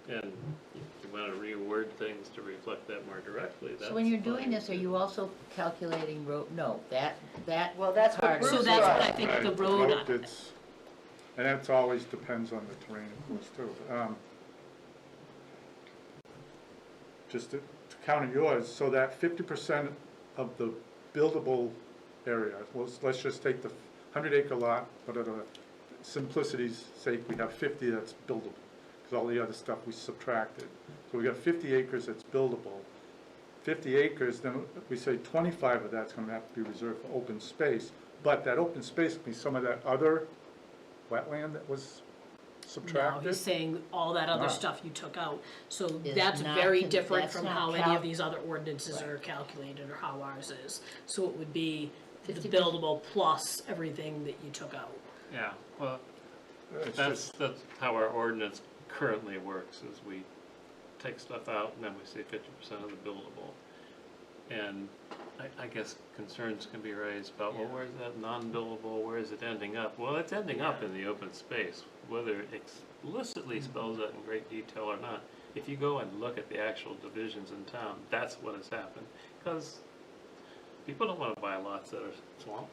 Speaker 6: And if you wanna reword things to reflect that more directly, that's
Speaker 5: So when you're doing
Speaker 6: fine,
Speaker 5: this, are
Speaker 6: too.
Speaker 5: you also calculating road, no, that
Speaker 4: Well, that's what
Speaker 5: part-
Speaker 4: Bruce
Speaker 1: so that's what I
Speaker 4: brought.
Speaker 1: think
Speaker 3: Right,
Speaker 1: the road,
Speaker 3: it's, and that's always depends on the terrain, of course, too. Just to counter yours, so that 50% of the buildable area, let's just take the 100-acre lot, but at a simplicity's sake, we have 50 that's buildable, because all the other stuff we subtracted. So we got 50 acres that's buildable. 50 acres, then we say 25 of that's gonna have to be reserved for open space, but that open space will be some of that other wetland that was
Speaker 1: now
Speaker 3: subtracted.
Speaker 1: he's saying all that other
Speaker 3: Right.
Speaker 1: stuff you took out. So
Speaker 5: Is
Speaker 1: that's
Speaker 5: not
Speaker 1: very
Speaker 5: con-
Speaker 1: different
Speaker 5: that's
Speaker 1: from
Speaker 5: not
Speaker 1: how any
Speaker 5: cal-
Speaker 1: of these other ordinances
Speaker 5: Right.
Speaker 1: are calculated or how ours is. So it would be the
Speaker 5: 50%.
Speaker 1: buildable plus everything that you took out.
Speaker 6: Yeah, well,
Speaker 3: It's
Speaker 6: that's
Speaker 3: just,
Speaker 6: how our ordinance currently works, is we take stuff out and then we say 50% of the buildable. And I guess concerns can be raised about, well, where's that non-buildable, where is it ending up? Well, it's ending up in the open space, whether it explicitly spells that in great detail or not. If you go and look at the actual divisions in town, that's what has happened. Because people don't wanna buy lots that are swamp.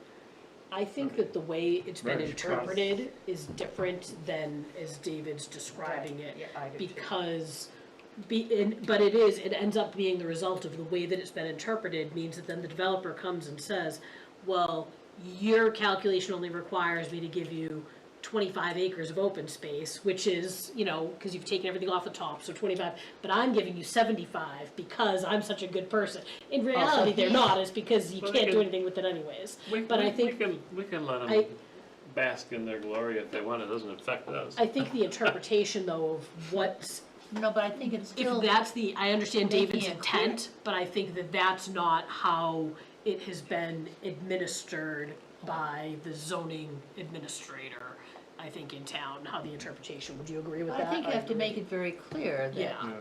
Speaker 1: I think that the way it's been
Speaker 3: Right.
Speaker 1: interpreted is different than as David's describing it.
Speaker 4: Yeah, I do too.
Speaker 1: Because, but it ends up being the result of the way that it's been interpreted, means that then the developer comes and says, well, your calculation only requires me to give you 25 acres of open space, which is, because you've taken everything off the top, so 25, but I'm giving you 75 because I'm such a good person. In reality, they're
Speaker 5: he's-
Speaker 1: not, it's because you
Speaker 6: Well,
Speaker 1: can't
Speaker 6: they
Speaker 1: do
Speaker 6: can-
Speaker 1: anything with it anyways.
Speaker 6: We
Speaker 1: But I think,
Speaker 6: we can let
Speaker 1: I-
Speaker 6: them bask in their glory if they want, it doesn't affect us.
Speaker 1: I think the interpretation though of what's,
Speaker 5: no, but I think it's still.
Speaker 1: if that's I understand
Speaker 5: making
Speaker 1: David's
Speaker 5: it clear.
Speaker 1: intent, but I think that that's not how it has been administered by the zoning administrator, I think, in town, how the interpretation, would you agree with
Speaker 5: I
Speaker 1: that?
Speaker 5: think you have to make it very clear that,
Speaker 1: Yeah.
Speaker 3: yeah,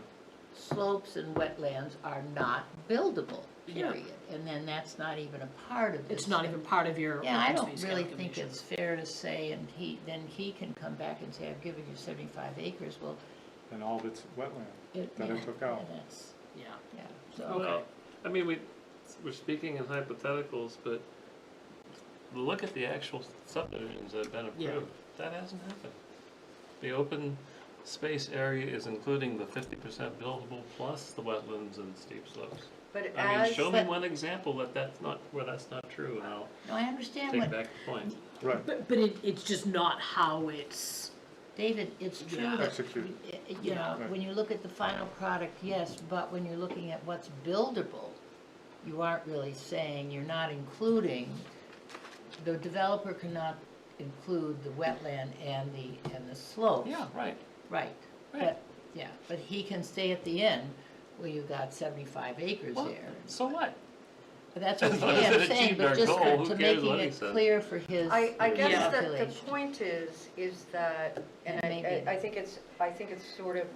Speaker 5: slopes and wetlands are not buildable,
Speaker 1: Yeah.
Speaker 5: period. And then that's not even a part of this.
Speaker 1: It's not even part of your
Speaker 5: Yeah, I
Speaker 1: open
Speaker 5: don't
Speaker 1: space
Speaker 5: really think
Speaker 1: calculation.
Speaker 5: it's fair to say, and then he can come back and say, I've given you 75 acres, well,
Speaker 3: And all of it's wetland that
Speaker 5: yeah,
Speaker 3: I took out.
Speaker 5: yeah, that's,
Speaker 1: Yeah.
Speaker 5: yeah, so.
Speaker 1: Okay.
Speaker 6: Well, I mean, we're speaking in hypotheticals, but look at the actual subdivisions that have been
Speaker 1: Yeah.
Speaker 6: approved. That hasn't happened. The open space area is including the 50% buildable plus the wetlands and steep slopes.
Speaker 4: But
Speaker 6: I mean,
Speaker 4: as,
Speaker 6: show me one example that's not true, and I'll
Speaker 5: No, I understand
Speaker 6: take
Speaker 5: what,
Speaker 6: back the point.
Speaker 3: Right,
Speaker 1: But it's just not how it's,
Speaker 5: David, it's true
Speaker 1: Yeah.
Speaker 5: that,
Speaker 3: executed.
Speaker 5: you know,
Speaker 3: Right.
Speaker 5: when you look at the final product, yes, but when you're looking at what's buildable, you aren't really saying, you're not including, the developer cannot include the wetland and the slope.
Speaker 6: Yeah, right.
Speaker 5: Right,
Speaker 6: Right.
Speaker 5: but, yeah, but he can stay at the end where you've got 75 acres
Speaker 6: Well,
Speaker 5: there.
Speaker 6: so what?
Speaker 5: But that's
Speaker 6: as
Speaker 5: okay,
Speaker 6: long as
Speaker 5: I'm
Speaker 6: it
Speaker 5: saying,
Speaker 6: achieved
Speaker 5: but
Speaker 6: our
Speaker 5: just
Speaker 6: goal,
Speaker 5: for-
Speaker 6: who
Speaker 5: to
Speaker 6: cares
Speaker 5: making
Speaker 6: what he
Speaker 5: it
Speaker 6: says?
Speaker 5: clear for his
Speaker 4: I guess
Speaker 1: Yeah.
Speaker 4: the
Speaker 5: calculation.
Speaker 4: point is that, and
Speaker 5: Maybe.
Speaker 4: I think it's sort of,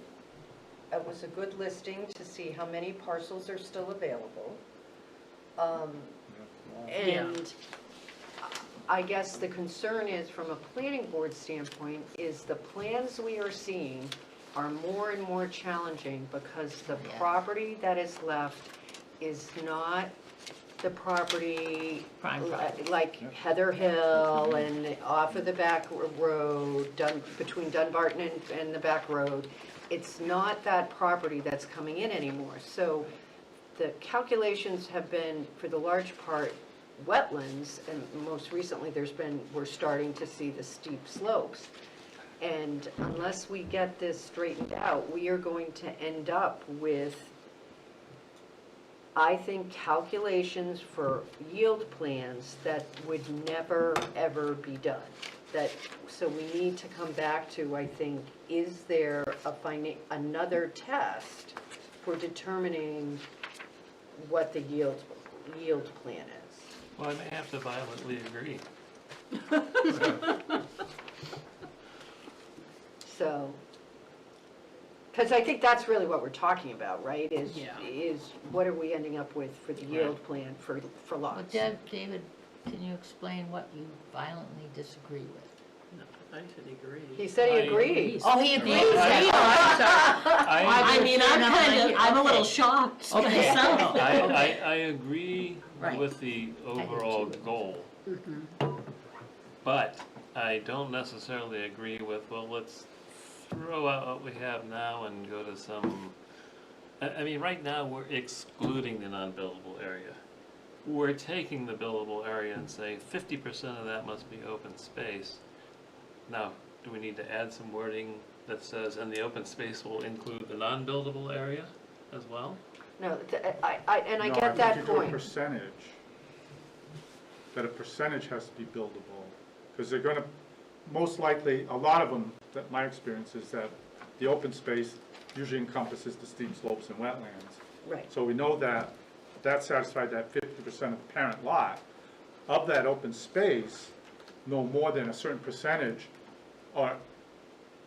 Speaker 4: it was a good listing to see how many parcels are still available. And I guess the concern is, from a planning board standpoint, is the plans we are seeing are more and more challenging because the
Speaker 5: Yeah.
Speaker 4: property that is left is not the property
Speaker 5: Prime property.
Speaker 4: like Heather Hill and off of the back road, between Dunbarton and the back road. It's not that property that's coming in anymore. So the calculations have been, for the large part, wetlands, and most recently we're starting to see the steep slopes. And unless we get this straightened out, we are going to end up with, I think, calculations for yield plans that would never, ever be done. So we need to come back to, I think, is there another test for determining what the yield plan is?
Speaker 6: Well, I may have to violently agree.
Speaker 4: So, because I think that's really what we're talking about, right?
Speaker 1: Yeah.
Speaker 4: Is what are we ending up with for the yield plan for
Speaker 5: Well,
Speaker 4: lots?
Speaker 5: David, can you explain what you violently disagree with?
Speaker 2: No, I should agree.
Speaker 4: He said he agreed.
Speaker 5: Oh, he agrees.
Speaker 1: I mean, I'm a little shocked
Speaker 5: Okay.
Speaker 1: myself.
Speaker 6: I agree
Speaker 5: Right.
Speaker 6: with the overall goal. But I don't necessarily agree with, well, let's throw out what we have now and go to some, I mean, right now, we're excluding the non-buildable area. We're taking the buildable area and saying 50% of that must be open space. Now, do we need to add some wording that says, and the open space will include the non-buildable area as well?
Speaker 4: No, I
Speaker 3: No, I
Speaker 4: get
Speaker 3: think
Speaker 4: that
Speaker 3: you do a
Speaker 4: point.
Speaker 3: percentage, that a percentage has to be buildable, because they're gonna, most likely, a lot of them, that my experience is that the open space usually encompasses the steep slopes and wetlands.
Speaker 4: Right.
Speaker 3: So we know that satisfied that 50% of the parent lot. Of that open space, no more than a certain percentage, or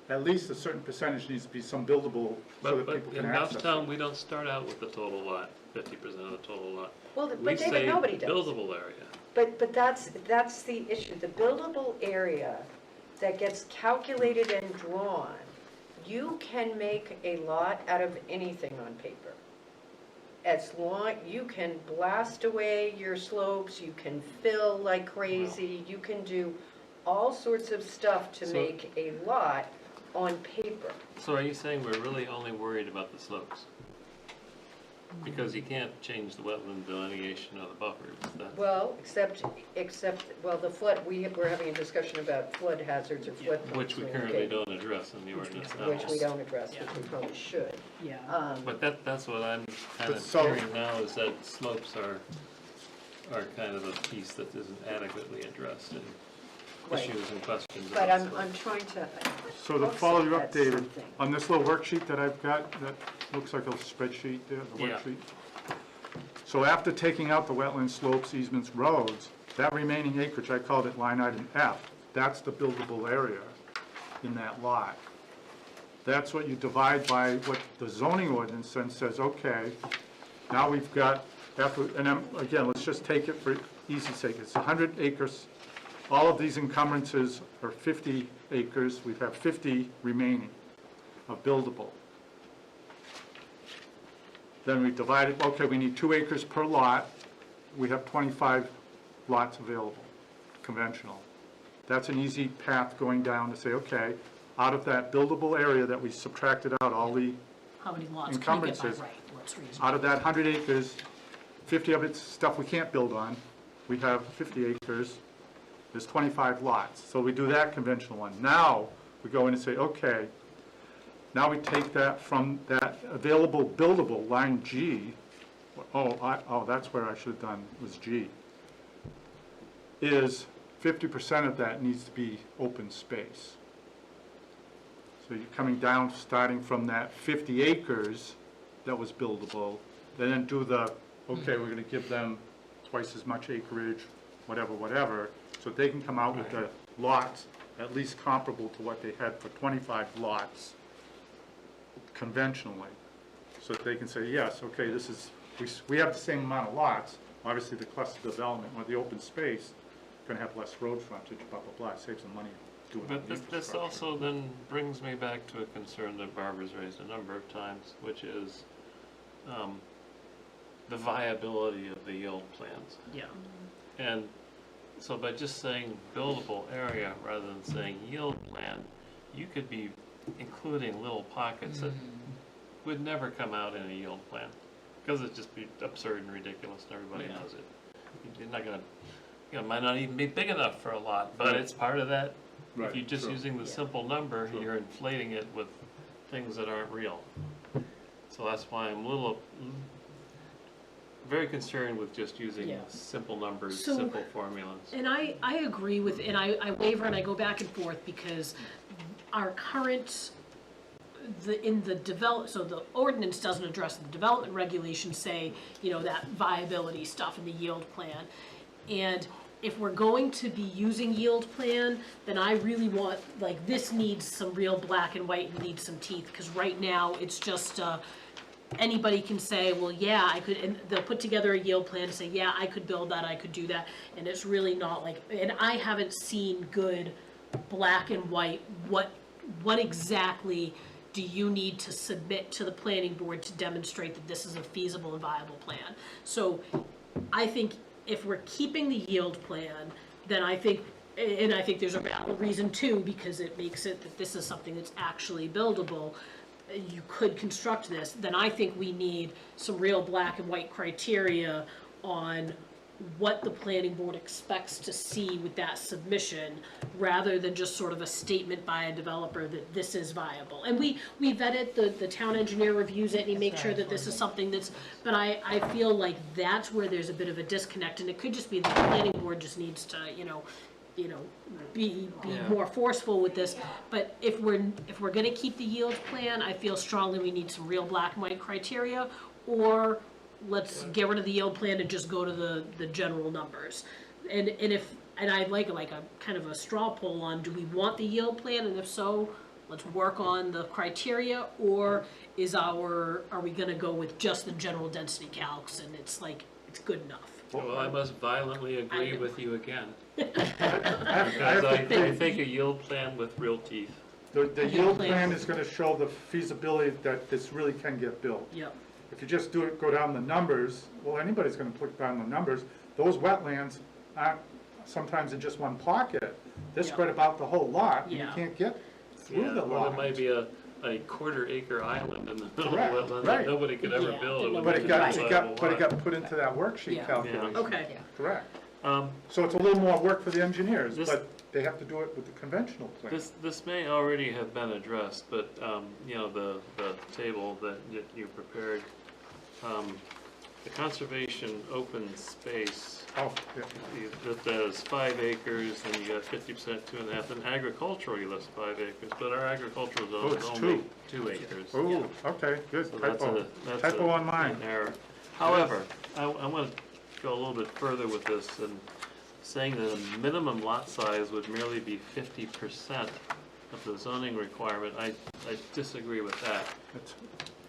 Speaker 3: at least a certain percentage needs to be some buildable so that
Speaker 6: But
Speaker 3: people
Speaker 6: in
Speaker 3: can access
Speaker 6: Goffstown,
Speaker 3: it.
Speaker 6: we don't start out with the total lot, 50% of the total lot.
Speaker 4: Well,
Speaker 6: We
Speaker 4: but
Speaker 6: say
Speaker 4: David, nobody does.
Speaker 6: buildable area.
Speaker 4: But that's the issue. The buildable area that gets calculated and drawn, you can make a lot out of anything on paper. As long, you can blast away your slopes, you can fill like crazy, you can do all sorts of stuff to
Speaker 6: So-
Speaker 4: make a lot on paper.
Speaker 6: So are you saying we're really only worried about the slopes? Because you can't change the wetland delineation of the buffers, that's.
Speaker 4: Well, except, well, the flood, we're having a discussion about flood hazards or flood.
Speaker 6: Which we currently don't address in the ordinance now.
Speaker 4: Which we don't address, which we probably should.
Speaker 1: Yeah.
Speaker 6: But that's what I'm kind
Speaker 3: But
Speaker 6: of
Speaker 3: so-
Speaker 6: hearing now, is that slopes are kind of a piece that isn't adequately addressed in
Speaker 4: Right.
Speaker 6: issues and questions
Speaker 4: But
Speaker 6: about
Speaker 4: I'm
Speaker 6: slopes.
Speaker 4: trying to,
Speaker 3: So to
Speaker 4: I'll
Speaker 3: follow
Speaker 4: say
Speaker 3: you up,
Speaker 4: that's
Speaker 3: David,
Speaker 4: something.
Speaker 3: on this little worksheet that I've got, that looks like a spreadsheet there, the
Speaker 6: Yeah.
Speaker 3: worksheet. So after taking out the wetland slopes, easements, roads, that remaining acreage, I called it line item F, that's the buildable area in that lot. that's what you divide by what the zoning ordinance then says, okay, now we've got, and then, again, let's just take it for easy's sake, it's 100 acres. All of these encumbrances are 50 acres, we have 50 remaining of buildable. Then we divide it, okay, we need 2 acres per lot, we have 25 lots available, conventional. That's an easy path going down to say, okay, out of that buildable area that we subtracted out all the,
Speaker 1: How many lots can you get by
Speaker 3: Encumbrances.
Speaker 1: right? What's reasonable?
Speaker 3: out of that 100 acres, 50 of it's stuff we can't build on. We have 50 acres, there's 25 lots. So we do that conventional one. Now, we go in and say, okay, now we take that from that available buildable, line G, that's where I should have done, was G, is 50% of that needs to be open space. So you're coming down, starting from that 50 acres that was buildable, then do the, okay, we're gonna give them twice as much acreage, whatever, so they can come out with the lots at least comparable to what they had for 25 lots conventionally. So that they can say, yes, okay, this is, we have the same amount of lots, obviously the cluster development or the open space, gonna have less road frontage, blah, blah, blah, save some money doing
Speaker 6: But this
Speaker 3: infrastructure.
Speaker 6: also then brings me back to a concern that Barbara's raised a number of times, which is the viability of the yield plans.
Speaker 1: Yeah.
Speaker 6: And so by just saying buildable area rather than saying yield plan, you could be including little pockets that would never come out in a yield plan, because it'd just be absurd and ridiculous and everybody
Speaker 1: Yeah.
Speaker 6: knows it. You're not gonna, might not even be big enough for a lot, but it's part of that.
Speaker 3: Right,
Speaker 6: If you're just
Speaker 3: true.
Speaker 6: using the
Speaker 1: Yeah.
Speaker 6: simple number,
Speaker 3: True.
Speaker 6: you're inflating it with things that aren't real. So that's why I'm very concerned with just using
Speaker 1: Yeah.
Speaker 6: simple numbers,
Speaker 1: So-
Speaker 6: simple formulas.
Speaker 1: And I agree with, and I waver and I go back and forth because our current, in the so the ordinance doesn't address the development regulations, say, that viability stuff in the yield plan. And if we're going to be using yield plan, then I really want, this needs some real black and white and needs some teeth, because right now, it's just, anybody can say, well, yeah, I could, and they'll put together a yield plan and say, yeah, I could build that, I could do that, and it's really not and I haven't seen good black and white, what exactly do you need to submit to the planning board to demonstrate that this is a feasible and viable plan? So I think if we're keeping the yield plan, then I think there's a valid reason too, because it makes it that this is something that's actually buildable. You could construct this, then I think we need some real black and white criteria on what the planning board expects to see with that submission, rather than just sort of a statement by a developer that this is viable. And we vet it, the town engineer reviews it, and he makes sure that this is something that's, but I feel like that's where there's a bit of a disconnect, and it could just be that the planning board just needs to, be
Speaker 6: Yeah.
Speaker 1: more forceful with this. But if we're gonna keep the yield plan, I feel strongly we need some real black and white criteria, or let's get rid of the yield plan and just go to the general numbers. And I'd like a kind of a straw poll on, do we want the yield plan, and if so, let's work on the criteria, or are we gonna go with just the general density calcs, and it's good enough?
Speaker 6: Well, I must violently agree
Speaker 1: know.
Speaker 6: with you again,
Speaker 3: I
Speaker 6: because
Speaker 3: have
Speaker 6: I
Speaker 3: to
Speaker 6: think a yield plan with real teeth.
Speaker 3: The yield plan is gonna show the feasibility that this really can get built.
Speaker 1: Yep.
Speaker 3: If you just go down the numbers, well, anybody's gonna put down the numbers. Those wetlands aren't sometimes in just one pocket. They're
Speaker 1: Yeah.
Speaker 3: spread about the whole lot, and you
Speaker 1: Yeah.
Speaker 3: can't get through
Speaker 6: Yeah,
Speaker 3: the
Speaker 6: or
Speaker 3: lot.
Speaker 6: there might be a quarter-acre island in the middle
Speaker 3: Correct,
Speaker 6: of the wetland
Speaker 3: right.
Speaker 6: that nobody could ever
Speaker 1: Yeah,
Speaker 6: build.
Speaker 1: that
Speaker 6: It would
Speaker 3: But
Speaker 6: be
Speaker 3: it got,
Speaker 6: a
Speaker 3: it
Speaker 6: viable
Speaker 3: got,
Speaker 6: lot.
Speaker 3: put into that worksheet
Speaker 1: Yeah.
Speaker 3: calculation.
Speaker 1: Okay.
Speaker 5: Yeah.
Speaker 3: Correct.
Speaker 6: Um,
Speaker 3: So it's a little more work for the engineers,
Speaker 6: This-
Speaker 3: but they have to do it with the conventional plan.
Speaker 6: This may already have been addressed, but, the table that you prepared, the conservation open space,
Speaker 3: Oh, yeah.
Speaker 6: that is 5 acres, and you got 50%, 2.5, and agricultural, you list 5 acres, but our agricultural
Speaker 3: Oh,
Speaker 6: zone
Speaker 3: it's
Speaker 6: is only
Speaker 3: 2.
Speaker 6: 2 acres.
Speaker 3: Oh, okay, good.
Speaker 6: So that's
Speaker 3: Typo.
Speaker 6: that's
Speaker 3: Typo on mine.
Speaker 6: an error. However, I want to go a little bit further with this, and saying that a minimum lot size would merely be 50% of the zoning requirement, I disagree with that.
Speaker 3: It's-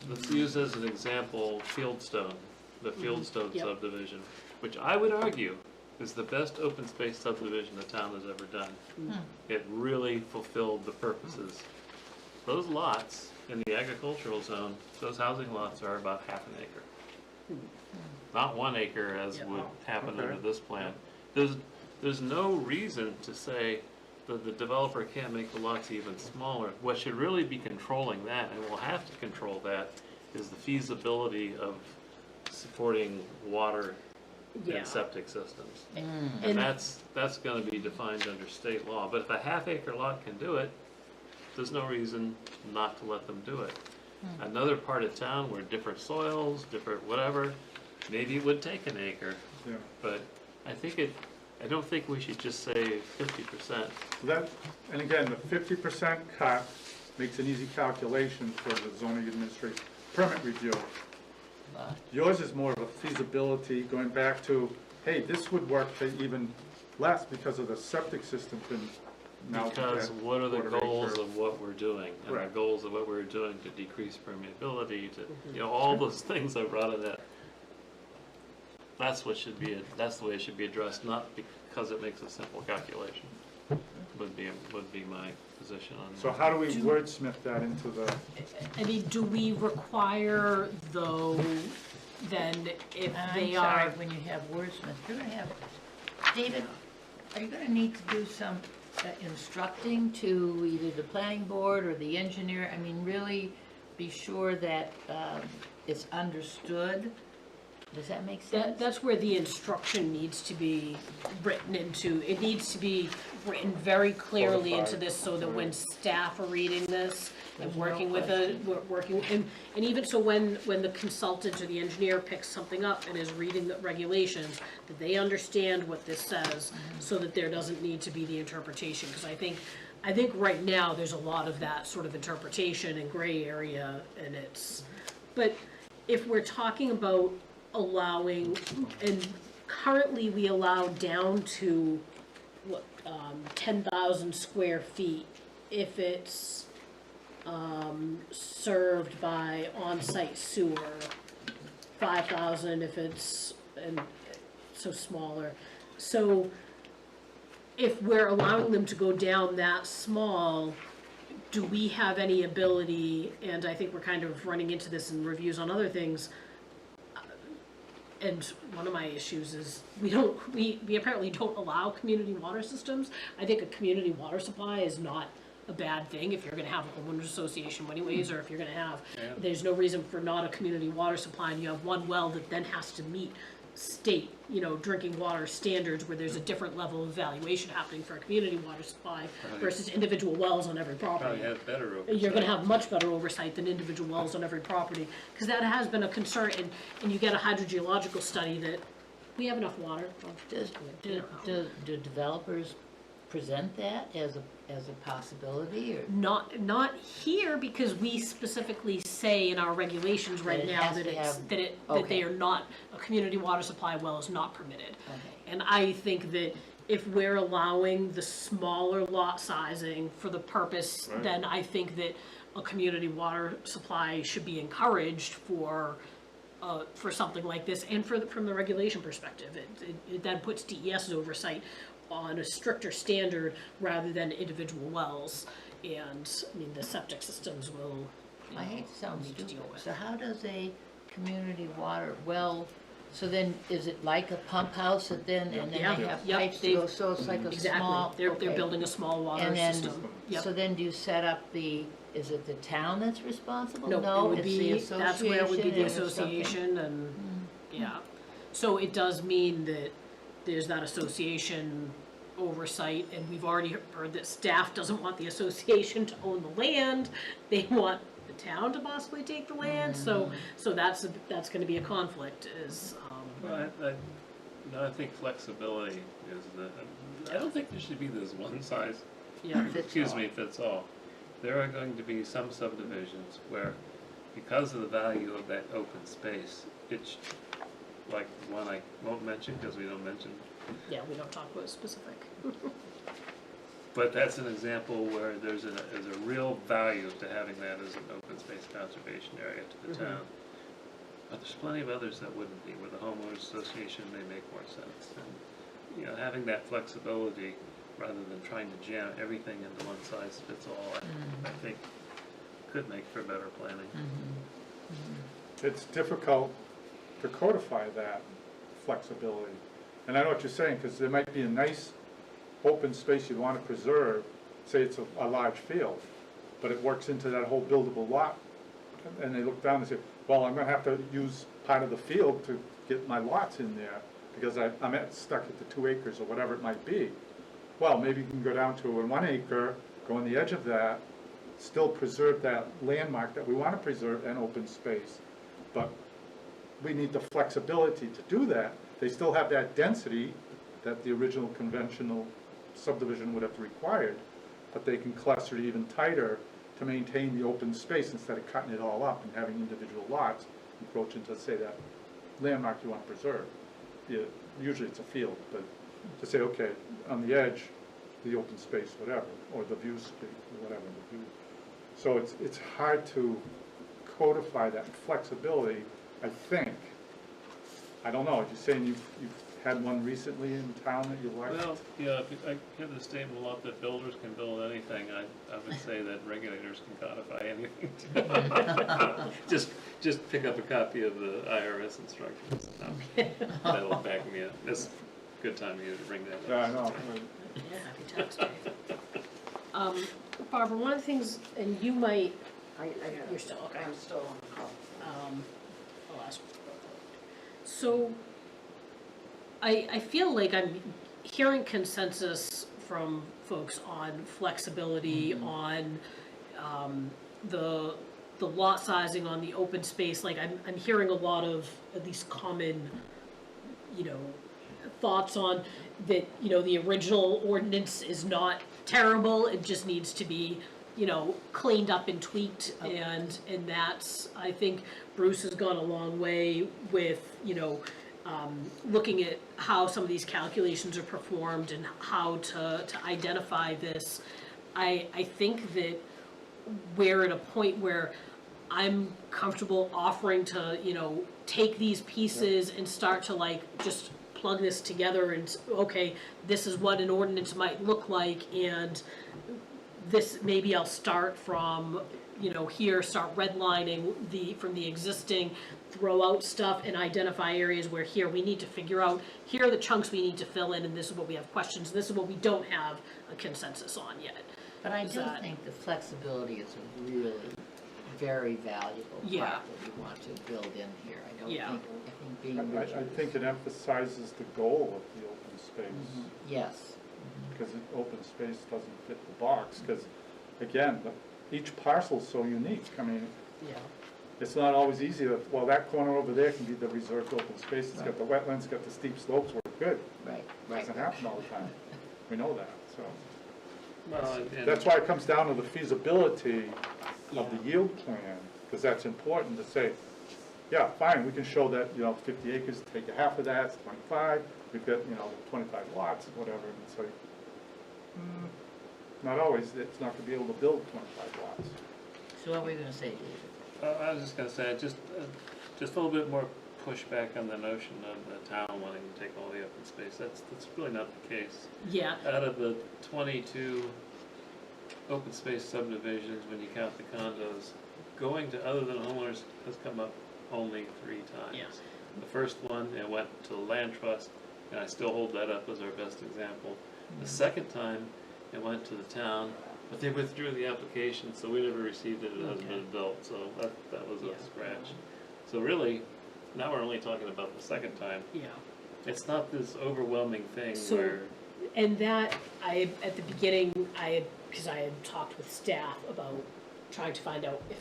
Speaker 6: Let's use as an example Fieldstone, the Fieldstone
Speaker 1: Yep.
Speaker 6: subdivision, which I would argue is the best open space subdivision the town has ever done. It really fulfilled the purposes. Those lots in the agricultural zone, those housing lots are about half an acre. Not 1 acre as
Speaker 1: Yep.
Speaker 6: would happen
Speaker 3: Okay.
Speaker 6: under this plan. There's no reason to say that the developer can't make the lots even smaller. What should really be controlling that, and we'll have to control that, is the feasibility of supporting water
Speaker 1: Yeah.
Speaker 6: and septic systems.
Speaker 1: And-
Speaker 6: And that's gonna be defined under state law, but if a half-acre lot can do it, there's no reason not to let them do it. Another part of town where different soils, different whatever, maybe it would take an acre,
Speaker 3: Yeah.
Speaker 6: but I don't think we should just say 50%.
Speaker 3: That, and again, the 50% cut makes an easy calculation for the zoning administration permit review.
Speaker 5: But
Speaker 3: Yours is more of a feasibility, going back to, hey, this would work to even less because of the septic system can now.
Speaker 6: Because
Speaker 3: be at
Speaker 6: what are the
Speaker 3: 1/4
Speaker 6: goals
Speaker 3: acre.
Speaker 6: of what we're doing? And the
Speaker 3: Right.
Speaker 6: goals of what we're doing to decrease permeability, to, all those things I brought in that. That's the way it should be addressed, not because it makes a simple calculation. Would be my position on that.
Speaker 3: So how do we wordsmith that into the,
Speaker 1: I mean, do we require, though, then if
Speaker 5: I'm
Speaker 1: they
Speaker 5: sorry,
Speaker 1: are,
Speaker 5: when you have wordsmith, you're gonna have, David, are you gonna need to do some instructing to either the planning board or the engineer? I mean, really be sure that it's understood. Does that make sense?
Speaker 1: that's where the instruction needs to be written into, it needs to be written very clearly into
Speaker 3: Codified.
Speaker 1: this, so that when staff are reading this and
Speaker 5: There's no
Speaker 1: working with and even so when the consultant or the engineer picks something up and is reading the regulations, that they understand what this says, so that there doesn't need to be the interpretation, because I think right now, there's a lot of that sort of interpretation and gray area, and but if we're talking about allowing, and currently we allow down to, 10,000 square feet if it's, served by on-site sewer, 5,000 if it's, and so smaller. So if we're allowing them to go down that small, do we have any ability, and I think we're kind of running into this in reviews on other things, and one of my issues is we apparently don't allow community water systems. I think a community water supply is not a bad thing if you're gonna have a homeowners association anyways, or if you're gonna have, there's no reason for not a community water supply, and you have one well that then has to meet state, drinking water standards, where there's a different level of evaluation happening for a community water supply versus individual wells on every property.
Speaker 6: Probably have better oversight.
Speaker 1: You're gonna have much better oversight than individual wells on every property, because that has been a concern, and you get a hydrogeological study that we have enough water.
Speaker 5: Do developers present that as a possibility, or?
Speaker 1: Not here, because we specifically say in our regulations
Speaker 5: That
Speaker 1: right
Speaker 5: it
Speaker 1: now
Speaker 5: has
Speaker 1: that
Speaker 5: to
Speaker 1: it's,
Speaker 5: have-
Speaker 1: that
Speaker 5: okay.
Speaker 1: they are not, a community water supply well is not permitted.
Speaker 5: Okay.
Speaker 1: And I think that if we're allowing the smaller lot sizing for the purpose,
Speaker 3: Right.
Speaker 1: then I think that a community water supply should be encouraged for something like this, and from the regulation perspective. It then puts DES's oversight on a stricter standard rather than individual wells, and, I mean, the septic systems will,
Speaker 5: I hate to sound
Speaker 1: need to
Speaker 5: stupid,
Speaker 1: deal with.
Speaker 5: so how does a community water well, so then is it like a pump house that then, and then
Speaker 1: Yeah.
Speaker 5: they have
Speaker 1: Yep,
Speaker 5: pipes to
Speaker 1: they've-
Speaker 5: go, so it's like a small,
Speaker 1: exactly, they're
Speaker 5: okay.
Speaker 1: building a small water
Speaker 5: And then,
Speaker 1: system. Yep.
Speaker 5: so then do you set up is it the town that's responsible?
Speaker 1: No, it would
Speaker 5: it's
Speaker 1: be,
Speaker 5: the
Speaker 1: that's where it would be the
Speaker 5: association or something?
Speaker 1: association, and, yeah. So it does mean that there's that association oversight, and we've already heard that staff doesn't want the association to own the land, they want the town to possibly take the land, so that's gonna be a conflict,
Speaker 6: Well, I think flexibility is I don't think there should be this one size,
Speaker 1: yeah.
Speaker 6: excuse me, fits all. There are going to be some subdivisions where, because of the value of that open space, it's, like one I won't mention because we don't mention,
Speaker 1: Yeah, we don't talk about specific.
Speaker 6: But that's an example where there's a real value to having that as an open space conservation area to the town. But there's plenty of others that wouldn't be, where the homeowners association may make more sense. And, you know, having that flexibility rather than trying to jam everything into one size fits all, I think could make for better planning.
Speaker 3: It's difficult to codify that flexibility. And I know what you're saying, because there might be a nice open space you want to preserve, say it's a large field, but it works into that whole buildable lot. And they look down and say, well, I'm gonna have to use part of the field to get my lots in there, because I'm stuck at the 2 acres or whatever it might be. Well, maybe you can go down to a 1 acre, go on the edge of that, still preserve that landmark that we want to preserve and open space. But we need the flexibility to do that. They still have that density that the original conventional subdivision would have required, but they can cluster it even tighter to maintain the open space instead of cutting it all up and having individual lots encroach into, say, that landmark you want to preserve. Yeah, usually it's a field, but to say, okay, on the edge, the open space, whatever, or the view space, whatever, the view. So it's hard to codify that flexibility, I think. I don't know, you're saying you've had one recently in town that you liked?
Speaker 6: Well, yeah, I hear the statement a lot that builders can build anything. I would say that regulators can codify anything. Just pick up a copy of the IRS instructions. No, that'll back me up. It's a good time of year to bring that up.
Speaker 3: Yeah, I know.
Speaker 1: Yeah, happy tax day. Barbara, one of the things, and you might, you're still, okay.
Speaker 4: I'm still on the call.
Speaker 1: I'll ask. So, I feel like I'm hearing consensus from folks on flexibility, on the lot sizing, on the open space. Like I'm hearing a lot of at least common, thoughts on that. The original ordinance is not terrible. It just needs to be cleaned up and tweaked, and that's, I think Bruce has gone a long way with, looking at how some of these calculations are performed and how to identify this. I think that we're at a point where I'm comfortable offering to, take these pieces and start to just plug this together and, okay, this is what an ordinance might look like, and this, maybe I'll start from, here, start redlining from the existing, throw out stuff and identify areas where here we need to figure out, here are the chunks we need to fill in, and this is what we have questions, this is what we don't have a consensus on yet.
Speaker 5: But I
Speaker 1: Is
Speaker 5: do
Speaker 1: that-
Speaker 5: think the flexibility is a really very valuable part
Speaker 1: Yeah.
Speaker 5: that we want to build in here. I
Speaker 1: Yeah.
Speaker 5: think being
Speaker 3: I
Speaker 5: rigid.
Speaker 3: think it emphasizes the goal of the open space.
Speaker 5: Yes.
Speaker 3: Because open space doesn't fit the box, because, again, each parcel's so unique. I mean,
Speaker 1: Yeah.
Speaker 3: it's not always easy to, well, that corner over there can be the reserved open space, it's got the wetlands, it's got the steep slopes, we're good.
Speaker 5: Right,
Speaker 3: Doesn't happen all the time. We know that, so.
Speaker 6: Well, and
Speaker 3: That's why it comes down to the feasibility of the yield plan, because that's important to say, yeah, fine, we can show that, 50 acres, take half of that, it's 25, we've got, 25 lots, whatever, and it's like, not always, it's not gonna be able to build 25 lots.
Speaker 5: So what were you gonna say, David?
Speaker 6: I was just gonna say, just a little bit more pushback on the notion of the town wanting to take all the open space. That's really not the case.
Speaker 1: Yeah,
Speaker 6: Out of the 22 open space subdivisions, when you count the condos, going to other than homeowners has come up only 3 times.
Speaker 1: Yeah.
Speaker 6: The first one, it went to the land trust, and I still hold that up as our best example. The second time, it went to the town, but they withdrew the application, so we never received it, it hasn't been built, so that was
Speaker 1: Yeah.
Speaker 6: a scratch. So really, now we're only talking about the second time.
Speaker 1: yeah.
Speaker 6: It's not this overwhelming thing
Speaker 1: So-
Speaker 6: where,
Speaker 1: And that, at the beginning, because I had talked with staff about trying to find out if,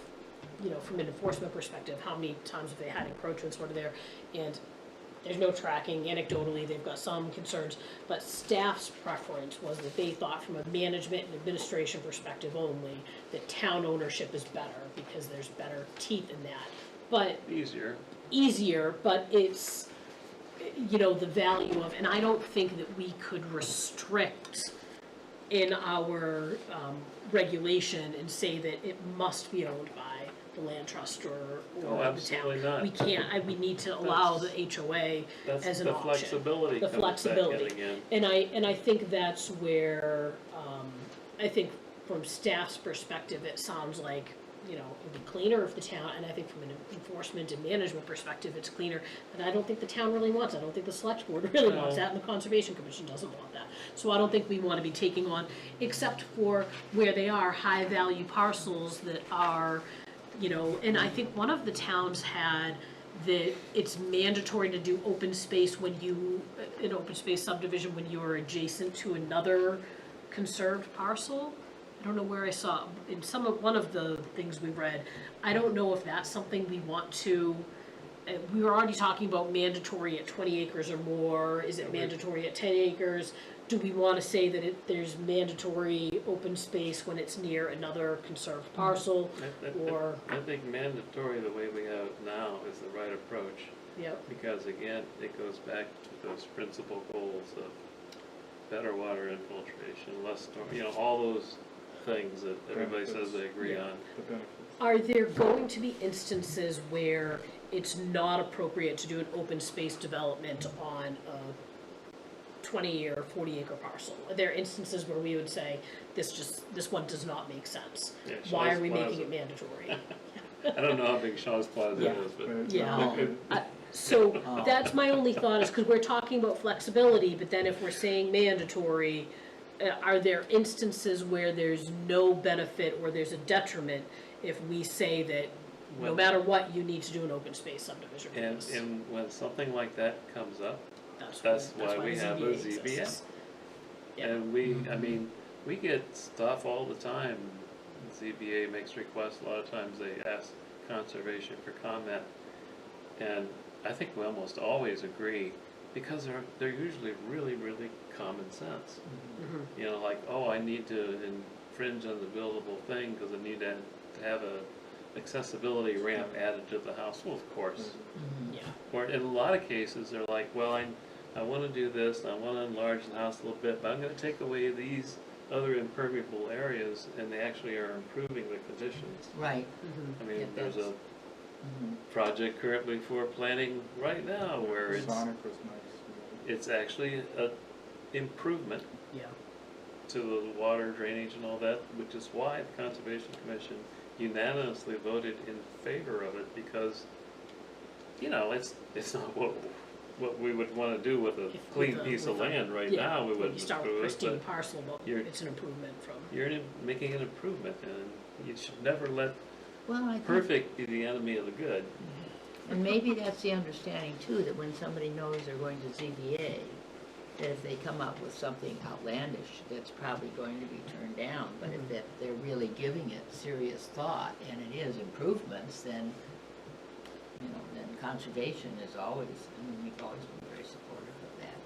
Speaker 1: from an enforcement perspective, how many times have they had encroachments, what are there, and there's no tracking. Anecdotally, they've got some concerns, but staff's preference was that they thought from a management and administration perspective only, that town ownership is better, because there's better teeth in that. But
Speaker 6: easier.
Speaker 1: but it's, the value of, and I don't think that we could restrict in our regulation and say that it must be owned by the land trust or
Speaker 6: Oh,
Speaker 1: the town.
Speaker 6: absolutely not.
Speaker 1: We can't, we need to allow the HOA
Speaker 6: That's
Speaker 1: as an
Speaker 6: the
Speaker 1: option.
Speaker 6: flexibility
Speaker 1: The
Speaker 6: comes back
Speaker 1: flexibility.
Speaker 6: getting in.
Speaker 1: And I think that's where, I think from staff's perspective, it sounds like, you know, it'd be cleaner if the town, and I think from an enforcement and management perspective, it's cleaner, but I don't think the town really wants it. I don't think the select board really wants
Speaker 6: No.
Speaker 1: that, and the conservation commission doesn't want that. So I don't think we wanna be taking on, except for where they are high-value parcels that are, you know, and I think one of the towns had that it's mandatory to do open space when you, an open space subdivision when you are adjacent to another conserved parcel. I don't know where I saw, in one of the things we read, I don't know if that's something we want to, we were already talking about mandatory at 20 acres or more, is it mandatory at 10 acres? Do we wanna say that there's mandatory open space when it's near another conserved parcel, or,
Speaker 6: I think mandatory, the way we have it now, is the right approach.
Speaker 1: yep,
Speaker 6: Because again, it goes back to those principal goals of better water infiltration, less storm, you know, all those things that everybody says they agree
Speaker 1: Yeah.
Speaker 6: on.
Speaker 3: The benefits.
Speaker 1: are there going to be instances where it's not appropriate to do an open space development on a 20 or 40 acre parcel? Are there instances where we would say, this one does not make sense?
Speaker 6: Yeah,
Speaker 1: Why are
Speaker 6: Shaw's
Speaker 1: we making
Speaker 6: Plaza.
Speaker 1: it mandatory?
Speaker 6: I don't know how big Shaw's Plaza
Speaker 1: Yeah.
Speaker 6: is, but
Speaker 3: But
Speaker 1: Yeah.
Speaker 3: it-
Speaker 1: So that's my only thought, is because we're talking about flexibility, but then if we're saying mandatory, are there instances where there's no benefit or there's a detriment if we say that no
Speaker 6: When-
Speaker 1: matter what, you need to do an open space subdivision for
Speaker 6: and,
Speaker 1: this?
Speaker 6: and when something like that comes up,
Speaker 1: That's
Speaker 6: why we
Speaker 1: the
Speaker 6: have a ZBA.
Speaker 1: exists. Yeah.
Speaker 6: and I mean, we get stuff all the time. ZBA makes requests, a lot of times they ask conservation for comment. And I think we almost always agree, because they're usually really, really common sense.
Speaker 1: Mhm.
Speaker 6: You know, like, oh, I need to infringe on the buildable thing because I need to have a accessibility ramp added to the house. Well, of course.
Speaker 1: Yeah,
Speaker 6: Or in a lot of cases, they're like, well, I want to do this, and I want to enlarge the house a little bit, but I'm going to take away these other impermeable areas, and they actually are improving the conditions.
Speaker 5: Right.
Speaker 1: mhm.
Speaker 6: I mean,
Speaker 5: Yeah,
Speaker 6: there's a
Speaker 5: that's-
Speaker 6: project currently for planning right now where
Speaker 3: Sonic was nice.
Speaker 6: it's actually a improvement
Speaker 1: Yeah,
Speaker 6: to the water drainage and all that, which is why the Conservation Commission unanimously voted in favor of it, because, you know, it's not what we would wanna do with a
Speaker 1: If
Speaker 6: clean
Speaker 1: with a-
Speaker 6: piece of
Speaker 1: with a-
Speaker 6: land right
Speaker 1: yeah,
Speaker 6: now, we
Speaker 1: when
Speaker 6: wouldn't
Speaker 1: you start with
Speaker 6: approve it,
Speaker 1: pristine
Speaker 6: but
Speaker 1: parcel, but
Speaker 6: you're-
Speaker 1: it's an improvement from.
Speaker 6: you're making an improvement, and you should never let
Speaker 5: Well, I think,
Speaker 6: perfect be the enemy of the good.
Speaker 5: and maybe that's the understanding too, that when somebody knows they're going to ZBA, that if they come up with something outlandish, that's probably going to be turned down. But if that they're really giving it serious thought and it is improvements, then, you know, then conservation is always, I mean, we've always been very supportive of that.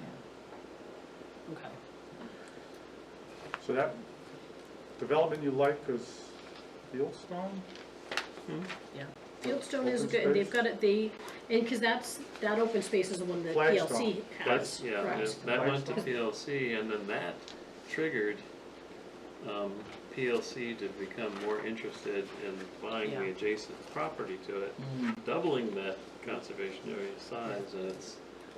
Speaker 5: Yeah.
Speaker 1: Okay.
Speaker 3: So that development you like is Fieldstone?
Speaker 1: Fieldstone is
Speaker 3: Open
Speaker 1: good, and they've
Speaker 3: space?
Speaker 1: got it, and because that open space is the one that
Speaker 3: Flagstone.
Speaker 1: PLC has,
Speaker 6: Yeah,
Speaker 1: correct?
Speaker 6: that went to
Speaker 3: Flagstone.
Speaker 6: PLC, and then that triggered PLC to become more interested in buying the
Speaker 1: Yeah.
Speaker 6: adjacent property to it, doubling that conservation area size, and it's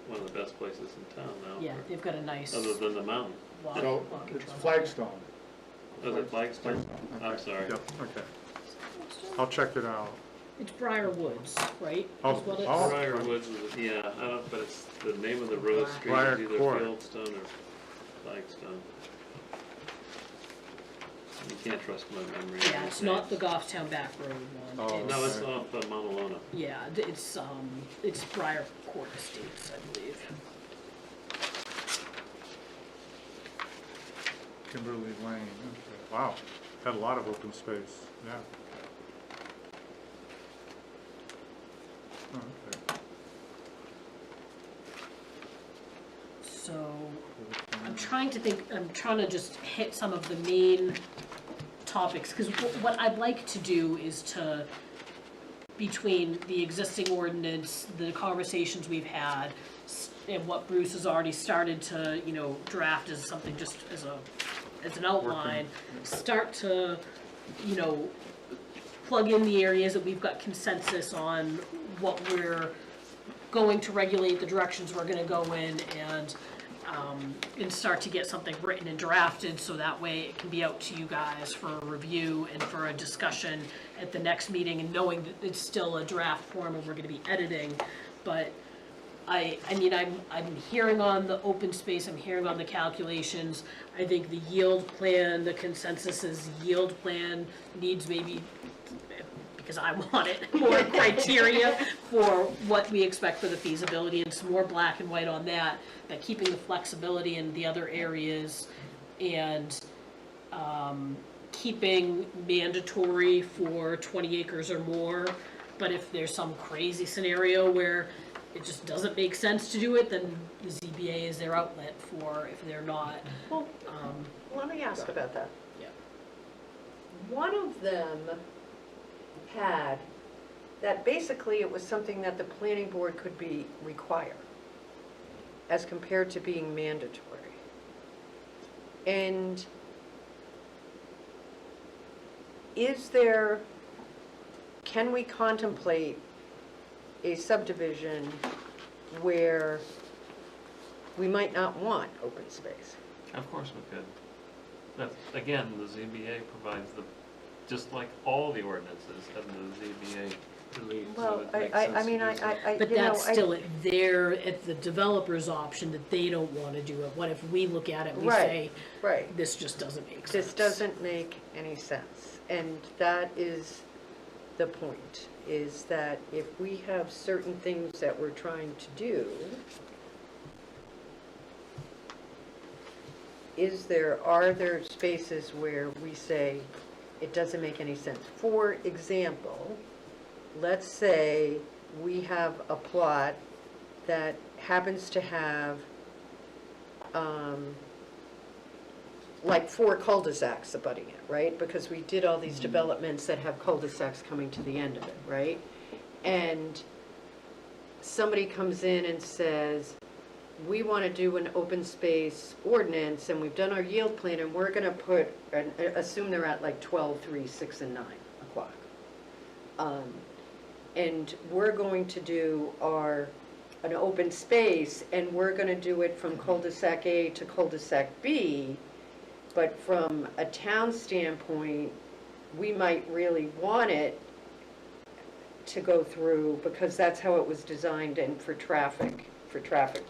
Speaker 6: one of the best places in town now.
Speaker 1: Yeah, they've got a nice
Speaker 6: Other than the mountain.
Speaker 1: walk.
Speaker 3: So
Speaker 1: walking
Speaker 3: it's
Speaker 1: trail.
Speaker 3: Flagstone.
Speaker 6: Oh, is it Flagstone?
Speaker 3: Flagstone,
Speaker 6: I'm
Speaker 3: okay.
Speaker 6: sorry.
Speaker 3: Yep, okay. I'll check it out.
Speaker 1: It's Briar Woods, right?
Speaker 3: Oh,
Speaker 1: Is what it's-
Speaker 3: oh.
Speaker 6: Briar Woods is, yeah, I don't, but it's, the name of the road street
Speaker 3: Briar
Speaker 6: is either
Speaker 3: Court.
Speaker 6: Fieldstone or Flagstone. You can't trust my memory.
Speaker 1: Yeah, it's not the Goffstown Back Road one.
Speaker 3: Oh,
Speaker 6: No, it's
Speaker 3: Okay.
Speaker 6: off Mauna Lona.
Speaker 1: Yeah, it's Briar Court Estates, I believe.
Speaker 3: Kimberly Lane, okay. Wow, had a lot of open space, yeah. Oh, okay.
Speaker 1: So, I'm trying to just hit some of the main topics, because what I'd like to do is to, between the existing ordinance, the conversations we've had, and what Bruce has already started to, draft as something just as a as an outline, start to, you know, plug in the areas that we've got consensus on what we're going to regulate, the directions we're gonna go in, and start to get something written and drafted, so that way it can be out to you guys for a review and for a discussion at the next meeting, and knowing that it's still a draft form and we're gonna be editing, but I mean, I'm hearing on the open space, I'm hearing on the calculations. I think the yield plan, the consensus is yield plan needs maybe, because I want it, more criteria for what we expect for the feasibility, and some more black and white on that, but keeping the flexibility in the other areas, and keeping mandatory for 20 acres or more. But if there's some crazy scenario where it just doesn't make sense to do it, then the ZBA is their outlet for if they're not.
Speaker 4: Well, let me ask about that.
Speaker 1: Yeah.
Speaker 4: One of them had that basically it was something that the planning board could require as compared to being mandatory. And can we contemplate a subdivision where we might not want open space?
Speaker 6: Of course we could. That's, again, the ZBA provides just like all the ordinances have the ZBA delete, so
Speaker 4: Well,
Speaker 6: it makes
Speaker 4: I
Speaker 6: sense
Speaker 4: mean,
Speaker 6: to do so.
Speaker 1: But that's still at the developer's option that they don't wanna do it. What if we look at it and we
Speaker 4: Right.
Speaker 1: say,
Speaker 4: Right.
Speaker 1: this just doesn't make sense?
Speaker 4: This doesn't make any sense. And that is the point, is that if we have certain things that we're trying to do, are there spaces where we say it doesn't make any sense? For example, let's say we have a plot that happens to have like 4 cul-de-sacs abutting it, right? Because we did all these developments that have cul-de-sacs coming to the end of it, right? And somebody comes in and says, we want to do an open space ordinance, and we've done our yield plan, and we're going to put, and assume they're at like 12, 3, 6, and 9 o'clock. And we're going to do an open space, and we're going to do it from cul-de-sac A to cul-de-sac B. But from a town standpoint, we might really want it to go through, because that's how it was designed and for traffic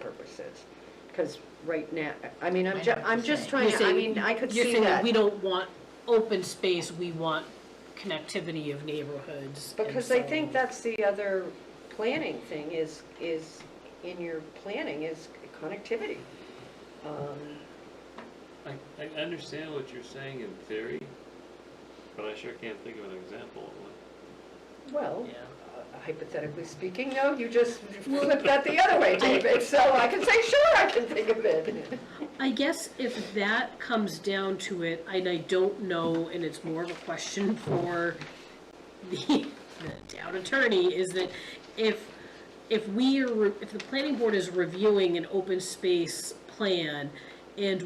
Speaker 4: purposes. Because right now, I mean, I'm just trying
Speaker 1: You're
Speaker 4: to, I
Speaker 1: saying-
Speaker 4: mean, I could
Speaker 1: You're
Speaker 4: see
Speaker 1: saying that
Speaker 4: that.
Speaker 1: we don't want open space, we want connectivity of neighborhoods. and
Speaker 4: Because I
Speaker 1: so-
Speaker 4: think that's the other planning thing is in your planning is connectivity.
Speaker 6: I understand what you're saying in theory, but I sure can't think of an example of one.
Speaker 4: Well,
Speaker 1: Yeah.
Speaker 4: hypothetically speaking, no, you just flipped that the other way, David, so I can say, sure, I can think of it.
Speaker 1: I guess if that comes down to it, and I don't know, and it's more of a question for the town attorney, is that if the planning board is reviewing an open space plan, and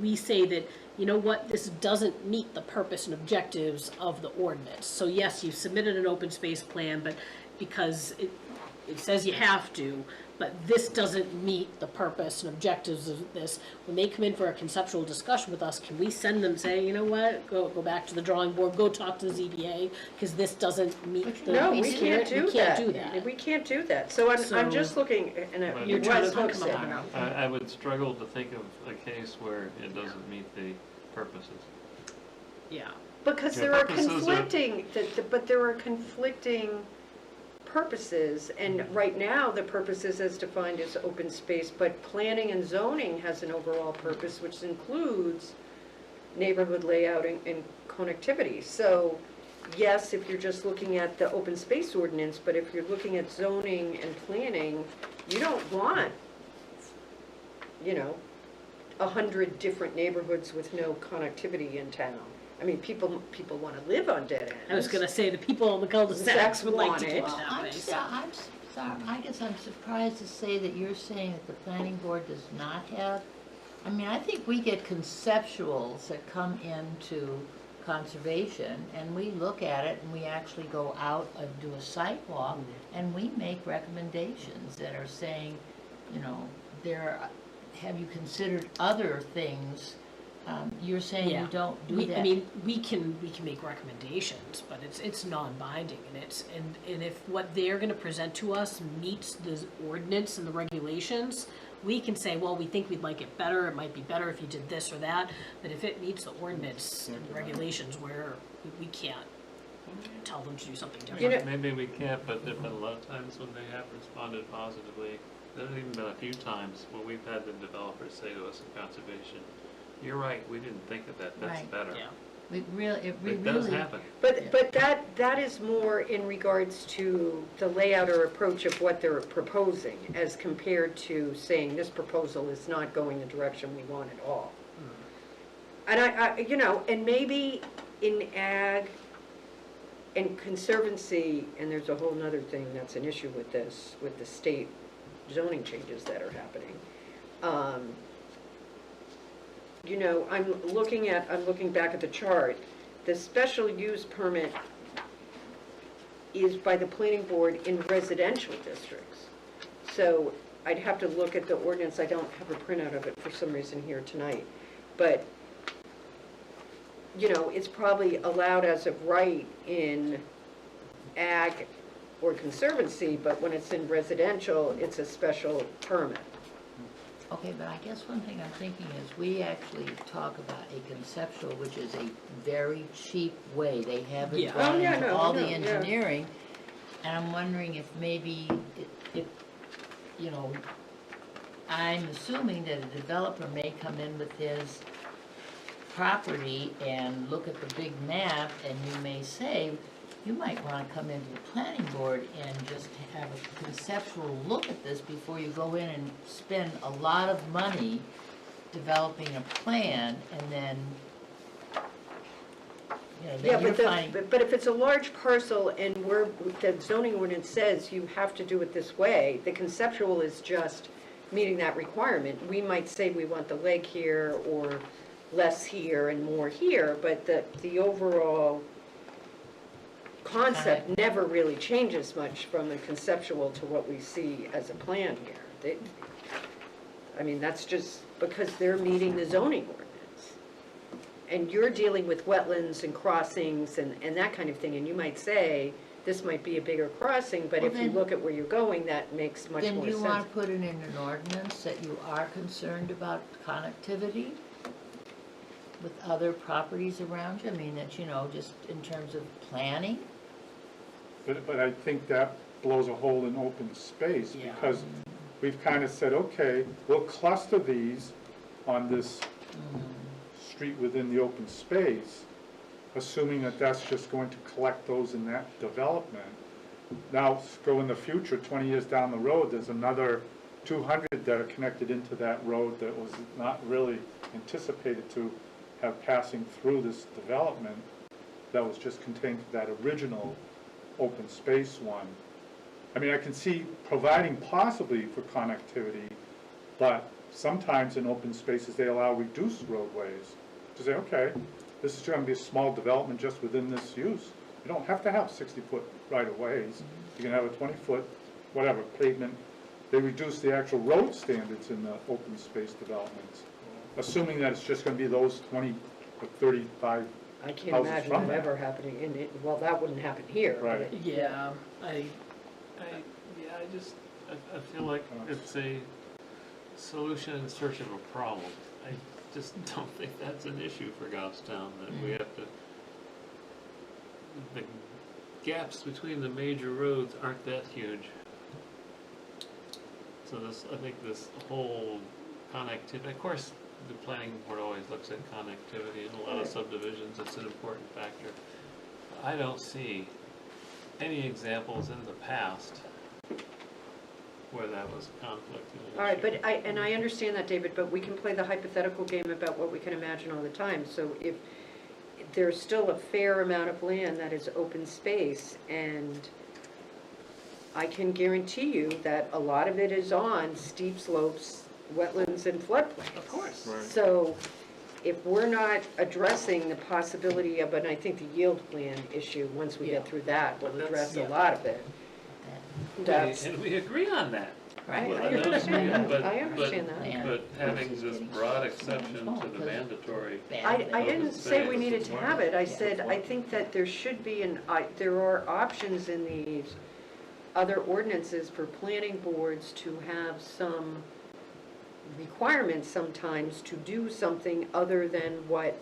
Speaker 1: we say that, you know what, this doesn't meet the purpose and objectives of the ordinance. So yes, you submitted an open space plan, but because it says you have to, but this doesn't meet the purpose and objectives of this. When they come in for a conceptual discussion with us, can we send them, say, you know what, go back to the drawing board, go talk to the ZBA, because this doesn't meet the
Speaker 4: No,
Speaker 1: we
Speaker 4: we can't do that.
Speaker 1: We can't do that.
Speaker 4: We can't do that. So I'm
Speaker 1: So-
Speaker 4: just looking, and
Speaker 6: But-
Speaker 1: You're trying to
Speaker 4: Wes
Speaker 1: come
Speaker 4: Hook
Speaker 1: up
Speaker 4: said,
Speaker 1: with
Speaker 6: I would struggle to think of a case where it doesn't meet the purposes.
Speaker 1: Yeah.
Speaker 4: because
Speaker 6: Your
Speaker 4: there are
Speaker 6: purposes are-
Speaker 4: conflicting, but there are conflicting purposes, and right now, the purpose is as defined as open space, but planning and zoning has an overall purpose, which includes neighborhood layout and connectivity. So, yes, if you're just looking at the open space ordinance, but if you're looking at zoning and planning, you don't want, 100 different neighborhoods with no connectivity in town. I mean, people want to live on dead ends.
Speaker 1: I was gonna say, the people on the cul-de-sacs would like
Speaker 4: Want
Speaker 1: to
Speaker 4: it.
Speaker 1: keep
Speaker 5: Well,
Speaker 1: it that way, so.
Speaker 5: I'm sorry, I guess I'm surprised to say that you're saying that the planning board does not have I mean, I think we get conceptuals that come into conservation, and we look at it, and we actually go out and do a site walk, and we make recommendations that are saying, you know, have you considered other things? You're saying
Speaker 1: Yeah.
Speaker 5: you don't do
Speaker 1: We-
Speaker 5: that.
Speaker 1: I mean, we can make recommendations, but it's non-binding, and if what they're gonna present to us meets the ordinance and the regulations, we can say, well, we think we'd like it better, it might be better if you did this or that, but if it meets the ordinance and regulations where we can't tell them to do something
Speaker 4: You
Speaker 1: different.
Speaker 4: know-
Speaker 6: Maybe we can't, but there've been a lot of times when they have responded positively. There's even been a few times when we've had the developers say to us in conservation, you're right, we didn't think of that, that's
Speaker 5: Right.
Speaker 6: better.
Speaker 1: Yeah.
Speaker 5: We really,
Speaker 6: It does happen.
Speaker 4: But that is more in regards to the layout or approach of what they're proposing, as compared to saying this proposal is not going the direction we want at all. And I, you know, and maybe in ag and conservancy, and there's a whole nother thing that's an issue with this, with the state zoning changes that are happening. You know, I'm looking back at the chart. The special use permit is by the planning board in residential districts. So I'd have to look at the ordinance. I don't have a printout of it for some reason here tonight. But, you know, it's probably allowed as of right in ag or conservancy, but when it's in residential, it's a special permit.
Speaker 5: okay, but I guess one thing I'm thinking is we actually talk about a conceptual, which is a very cheap way. They have it
Speaker 1: Yeah.
Speaker 5: done
Speaker 4: Oh, yeah,
Speaker 5: into
Speaker 4: no,
Speaker 5: all
Speaker 4: no,
Speaker 5: the
Speaker 4: yeah.
Speaker 5: engineering. And I'm wondering if maybe, if, you know, I'm assuming that a developer may come in with his property and look at the big map, and you may say, you might want to come into the planning board and just have a conceptual look at this before you go in and spend a lot of money developing a plan, and then, you know,
Speaker 4: Yeah,
Speaker 5: then you're
Speaker 4: but
Speaker 5: finding.
Speaker 4: but if it's a large parcel and the zoning ordinance says you have to do it this way, the conceptual is just meeting that requirement. We might say we want the leg here, or less here and more here, but the overall concept
Speaker 5: Right.
Speaker 4: never really changes much from the conceptual to what we see as a plan here. I mean, that's just because they're meeting the zoning ordinance. And you're dealing with wetlands and crossings and that kind of thing, and you might say, this might be a bigger crossing, but
Speaker 5: Well,
Speaker 4: if you
Speaker 5: then-
Speaker 4: look at where you're going, that makes much
Speaker 5: Then
Speaker 4: more
Speaker 5: do you
Speaker 4: sense.
Speaker 5: want to put it in an ordinance that you are concerned about connectivity with other properties around you? I mean, that, you know, just in terms of planning?
Speaker 3: But I think that blows a hole in open space,
Speaker 1: Yeah.
Speaker 3: because we've kind of said, okay, we'll cluster these on this street within the open space, assuming that that's just going to collect those in that development. Now, go in the future, 20 years down the road, there's another 200 that are connected into that road that was not really anticipated to have passing through this development, that was just contained to that original open space one. I mean, I can see providing possibly for connectivity, but sometimes in open spaces, they allow reduced roadways. To say, okay, this is gonna be a small development just within this use. You don't have to have 60-foot right-of-ways. You can have a 20-foot, whatever, pavement. They reduce the actual road standards in the open space developments, assuming that it's just gonna be those 20 or 35.
Speaker 4: I can't
Speaker 3: houses
Speaker 4: imagine
Speaker 3: from
Speaker 4: that
Speaker 3: that.
Speaker 4: ever happening, well, that wouldn't happen here. but
Speaker 3: Right.
Speaker 4: it-
Speaker 1: Yeah,
Speaker 6: I feel like it's a solution in search of a problem. I just don't think that's an issue for Goffstown, that we have to, the gaps between the major roads aren't that huge. So I think this whole connectivity, of course, the planning board always looks at connectivity in a lot of subdivisions, it's an important factor. I don't see any examples in the past where that was a conflict. and an
Speaker 4: All right,
Speaker 6: issue.
Speaker 4: but I understand that, David, but we can play the hypothetical game about what we can imagine all the time. So if there's still a fair amount of land that is open space, and I can guarantee you that a lot of it is on steep slopes, wetlands wetlands and floodplains.
Speaker 2: Of course.
Speaker 3: Right.
Speaker 4: So if we're not addressing the possibility of, and I think the yield plan issue, once we get through that, will
Speaker 6: But
Speaker 4: address a
Speaker 1: that's-
Speaker 4: lot of it. That's,
Speaker 6: And we agree on that.
Speaker 4: I
Speaker 6: Well,
Speaker 4: understand that,
Speaker 6: but-
Speaker 4: I understand
Speaker 6: but-
Speaker 4: that.
Speaker 5: Yeah.
Speaker 6: But having this broad exception to the mandatory,
Speaker 4: I didn't say we
Speaker 6: space.
Speaker 4: needed to have it, I said, I think that there should be there are options in these other ordinances for planning boards to have some requirements sometimes to do something other than what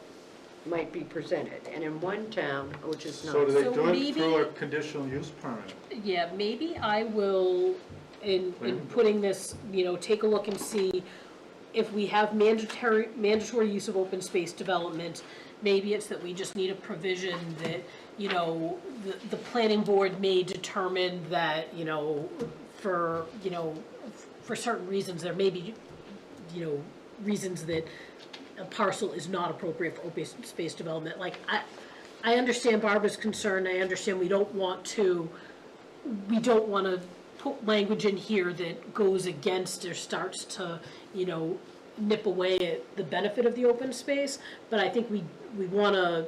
Speaker 4: might be presented. And in one town, which is
Speaker 3: So do they
Speaker 1: So
Speaker 3: do it
Speaker 1: maybe-
Speaker 3: through a conditional use permit?
Speaker 1: Yeah, maybe I will, in putting this, take a look and see if we have mandatory use of open space development. Maybe it's that we just need a provision that, the planning board may determine that, for certain reasons, there may be, reasons that a parcel is not appropriate for open space development. Like, I understand Barbara's concern, I understand we don't want to put language in here that goes against or starts to, nip away at the benefit of the open space, but I think we wanna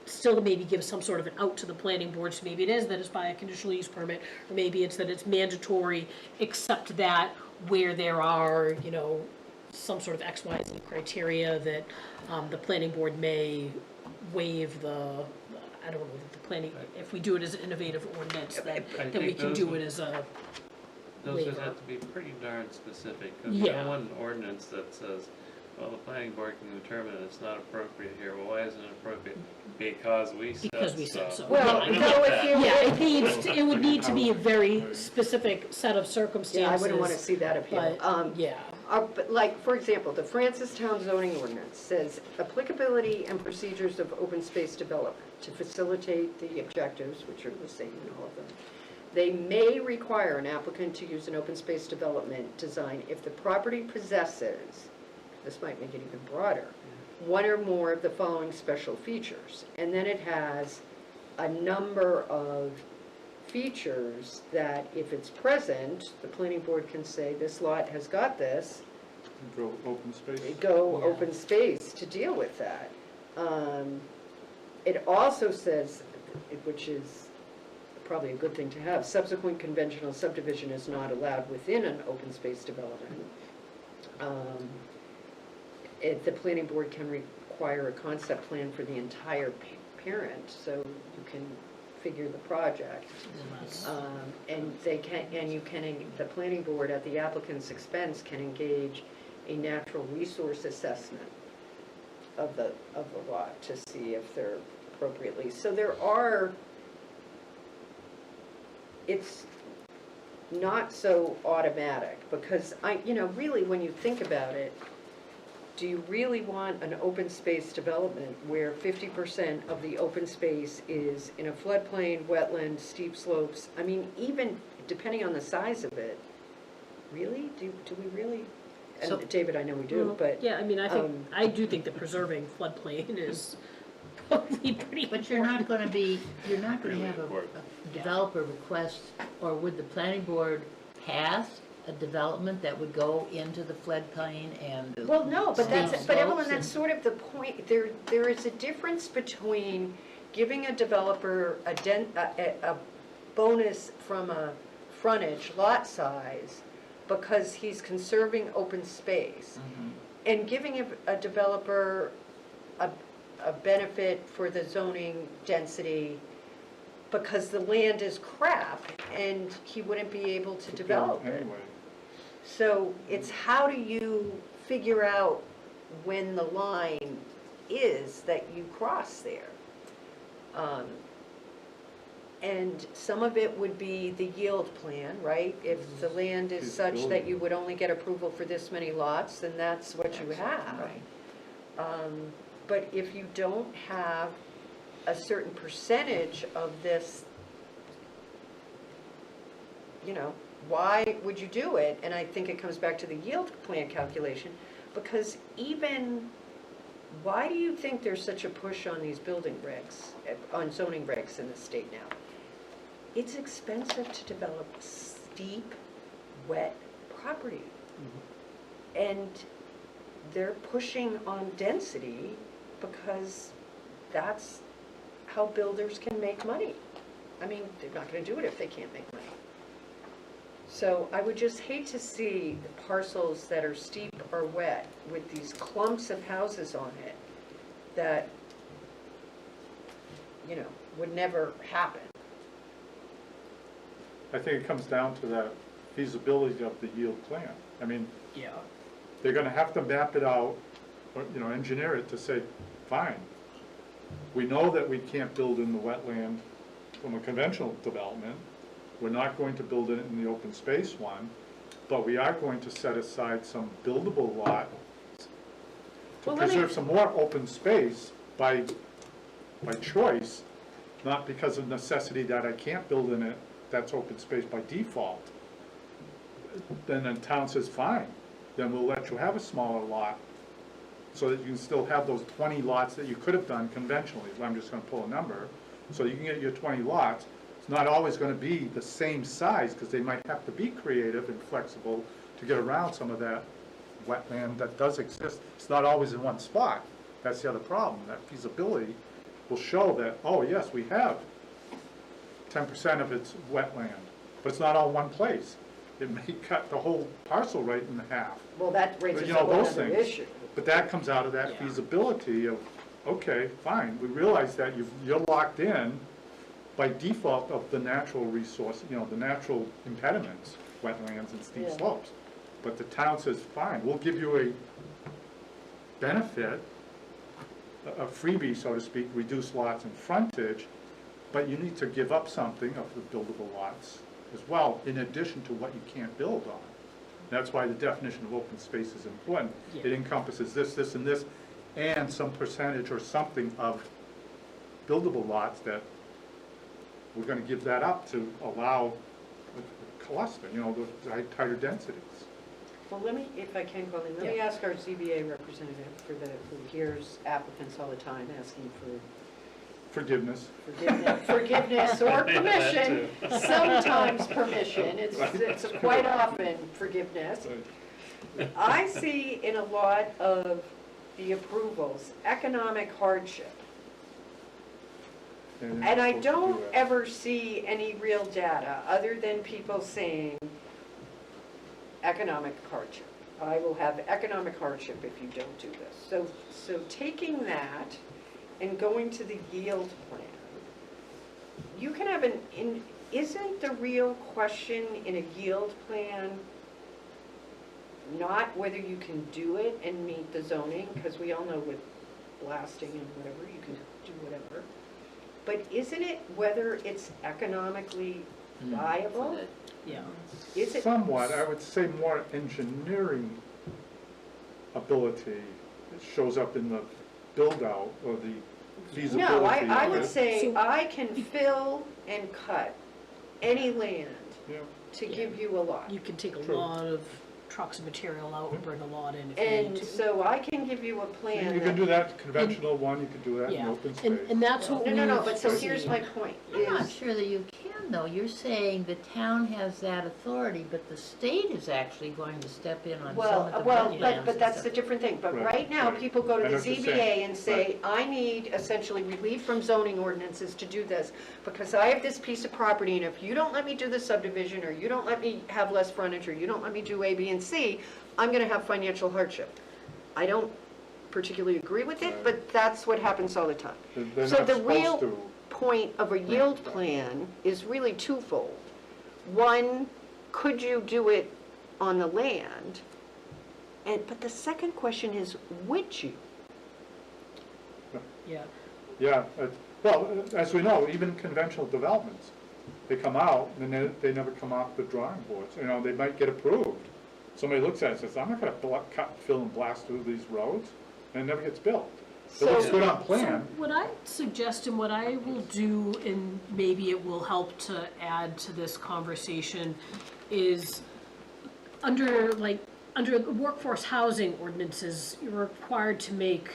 Speaker 1: still maybe give some sort of an out to the planning board, so maybe it is that it's by a conditional use permit, or maybe it's that it's mandatory, except that where there are, some sort of X, Y, Z criteria that, the planning board may waive I don't know, the planning, if we do it as an innovative ordinance, then
Speaker 6: I
Speaker 1: we
Speaker 6: think
Speaker 1: can
Speaker 6: those
Speaker 1: do
Speaker 6: would-
Speaker 1: it as a
Speaker 6: those would
Speaker 1: waiver.
Speaker 6: have to be pretty darn specific, because you
Speaker 1: Yeah.
Speaker 6: don't want an ordinance that says, well, the planning board can determine it's not appropriate here. Well, why isn't it appropriate? Because we said so.
Speaker 1: Because we said so.
Speaker 4: Well,
Speaker 6: I don't
Speaker 4: no,
Speaker 6: get
Speaker 4: if
Speaker 6: that.
Speaker 4: you-
Speaker 1: Yeah, it would need to be a very specific set of circumstances.
Speaker 4: Yeah, I wouldn't want to see that appeal.
Speaker 1: But, yeah,
Speaker 4: But like, for example, the Francistown zoning ordinance says applicability and procedures of open space development to facilitate the objectives, which are the same in all of them. They may require an applicant to use an open space development design if the property possesses, this might make it even broader, one or more of the following special features. And then it has a number of features that if it's present, the planning board can say, this lot has got this,
Speaker 3: Go open space?
Speaker 4: go
Speaker 1: Yeah.
Speaker 4: open space to deal with that. It also says, which is probably a good thing to have, subsequent conventional subdivision is not allowed within an open space development. The planning board can require a concept plan for the entire parent, so you can figure the project. And they can, and you can, the planning board at the applicant's expense can engage a natural resource assessment of the lot to see if they're appropriately. So there are, it's not so automatic, because really when you think about it, do you really want an open space development where 50% of the open space is in a floodplain, wetland, steep slopes? I mean, even depending on the size of it, really? Do we really?
Speaker 5: So-
Speaker 4: And David, I know we do, but,
Speaker 1: yeah, I mean, I do think that preserving floodplain is probably pretty
Speaker 5: But you're not gonna have
Speaker 6: Really
Speaker 5: a
Speaker 6: important.
Speaker 5: developer request, or would the planning board pass a development that would go into the floodplain and?
Speaker 4: well, no, but
Speaker 5: steep
Speaker 4: but Evelyn,
Speaker 5: slopes
Speaker 4: that's sort of the point. There is a difference between giving a developer a bonus from a frontage lot size because he's conserving open space, and giving a developer a benefit for the zoning density because the land is crap and he wouldn't be able to develop it.
Speaker 3: Anyway,
Speaker 4: So it's how do you figure out when the line is that you cross there? And some of it would be the yield plan, right? If the land is such that you would only get approval for this many lots, then that's what you have.
Speaker 5: Right.
Speaker 4: But if you don't have a certain percentage of this, why would you do it? And I think it comes back to the yield plan calculation, because why do you think there's such a push on these building regs, on zoning regs in the state now? It's expensive to develop steep, wet property. And they're pushing on density because that's how builders can make money. I mean, they're not gonna do it if they can't make money. So I would just hate to see the parcels that are steep or wet with these clumps of houses on it that, you know, would never happen.
Speaker 3: I think it comes down to that feasibility of the yield plan. I mean,
Speaker 1: Yeah.
Speaker 3: they're gonna have to map it out, or, you know, engineer it to say, fine, we know that we can't build in the wetland from a conventional development. We're not going to build it in the open space one, but we are going to set aside some buildable lot to
Speaker 4: Well, let me-
Speaker 3: preserve some more open space by choice, not because of necessity that I can't build in it, that's open space by default. Then the town says, fine, then we'll let you have a smaller lot, so that you can still have those 20 lots that you could have done conventionally. I'm just gonna pull a number, so you can get your 20 lots. It's not always gonna be the same size, because they might have to be creative and flexible to get around some of that wetland that does exist. It's not always in one spot. That's the other problem. That feasibility will show that, oh, yes, we have 10% of its wetland, but it's not all one place. It may cut the whole parcel right in half.
Speaker 4: Well, that raises
Speaker 3: You
Speaker 4: a
Speaker 3: know,
Speaker 4: whole
Speaker 3: those
Speaker 4: other
Speaker 3: things.
Speaker 4: issue.
Speaker 3: But that comes out of that
Speaker 1: Yeah.
Speaker 3: feasibility of, okay, fine, we realize that you're locked in by default of the natural resource, you know, the natural impediments, wetlands and steep
Speaker 4: Yeah.
Speaker 3: slopes. But the town says, fine, we'll give you a benefit, a freebie, so to speak, reduced lots and frontage, but you need to give up something of the buildable lots as well, in addition to what you can't build on. That's why the definition of open space is important. It
Speaker 1: Yeah.
Speaker 3: encompasses this, this, and this, and some percentage or something of buildable lots that we're gonna give that up to allow a cluster, you know, the tighter densities.
Speaker 4: Well, let me, if I can, Colleen, let me
Speaker 1: Yeah.
Speaker 4: ask our ZBA representative who hears applicants all the time asking for
Speaker 3: Forgiveness.
Speaker 4: forgiveness or permission,
Speaker 6: That
Speaker 4: sometimes permission, it's quite often forgiveness. I see in a lot of the approvals, economic hardship. And I
Speaker 3: it's supposed to do
Speaker 4: don't
Speaker 3: that.
Speaker 4: ever see any real data, other than people saying economic hardship. I will have economic hardship if you don't do this. So taking that and going to the yield plan, you can have isn't the real question in a yield plan not whether you can do it and meet the zoning, because we all know with blasting and whatever, you can do whatever. But isn't it whether it's economically viable?
Speaker 1: Yeah.
Speaker 4: Is it?
Speaker 3: Somewhat, I would say more engineering ability shows up in the build-out or the feasibility.
Speaker 4: No, I
Speaker 3: of
Speaker 4: would
Speaker 3: it.
Speaker 4: say
Speaker 1: So-
Speaker 4: I can fill and cut any land
Speaker 3: Yeah.
Speaker 4: to give you a lot.
Speaker 1: You can take a
Speaker 3: True.
Speaker 1: lot of trucks of material out and bring a lot in if you need
Speaker 4: And
Speaker 1: to.
Speaker 4: so I can give you a plan
Speaker 3: You can
Speaker 4: that.
Speaker 3: do that conventional one, you can do that in
Speaker 1: Yeah,
Speaker 3: open space.
Speaker 1: and that's what we.
Speaker 4: No, but so here's my point,
Speaker 5: I'm not
Speaker 4: is,
Speaker 5: sure that you can, though. You're saying the town has that authority, but the state is actually going to step in on some of the wetlands.
Speaker 4: but that's the different thing. But
Speaker 3: Right,
Speaker 4: right now,
Speaker 3: right.
Speaker 4: people go to
Speaker 3: I
Speaker 4: the
Speaker 3: know what you're
Speaker 4: ZBA
Speaker 3: saying.
Speaker 4: and say, I need essentially relief from zoning ordinances to do this, because I have this piece of property, and if you don't let me do the subdivision, or you don't let me have less frontage, or you don't let me do A, B, and C, I'm gonna have financial hardship. I don't particularly agree with it,
Speaker 3: Right.
Speaker 4: but that's what happens all the time.
Speaker 3: They're
Speaker 4: So
Speaker 3: not
Speaker 4: the
Speaker 3: supposed
Speaker 4: real
Speaker 3: to.
Speaker 4: point of a yield plan is really twofold. One, could you do it on the land? But the second question is, would you?
Speaker 1: Yeah,
Speaker 3: Yeah, well, as we know, even conventional developments, they come out and they never come off the drawing boards. You know, they might get approved. Somebody looks at it and says, I'm not gonna cut, fill, and blast through these roads, and it never gets built. It looks
Speaker 4: So-
Speaker 3: good on
Speaker 1: so
Speaker 3: plan.
Speaker 1: what I suggest and what I will do, and maybe it will help to add to this conversation, is under the workforce housing ordinances, you're required to make,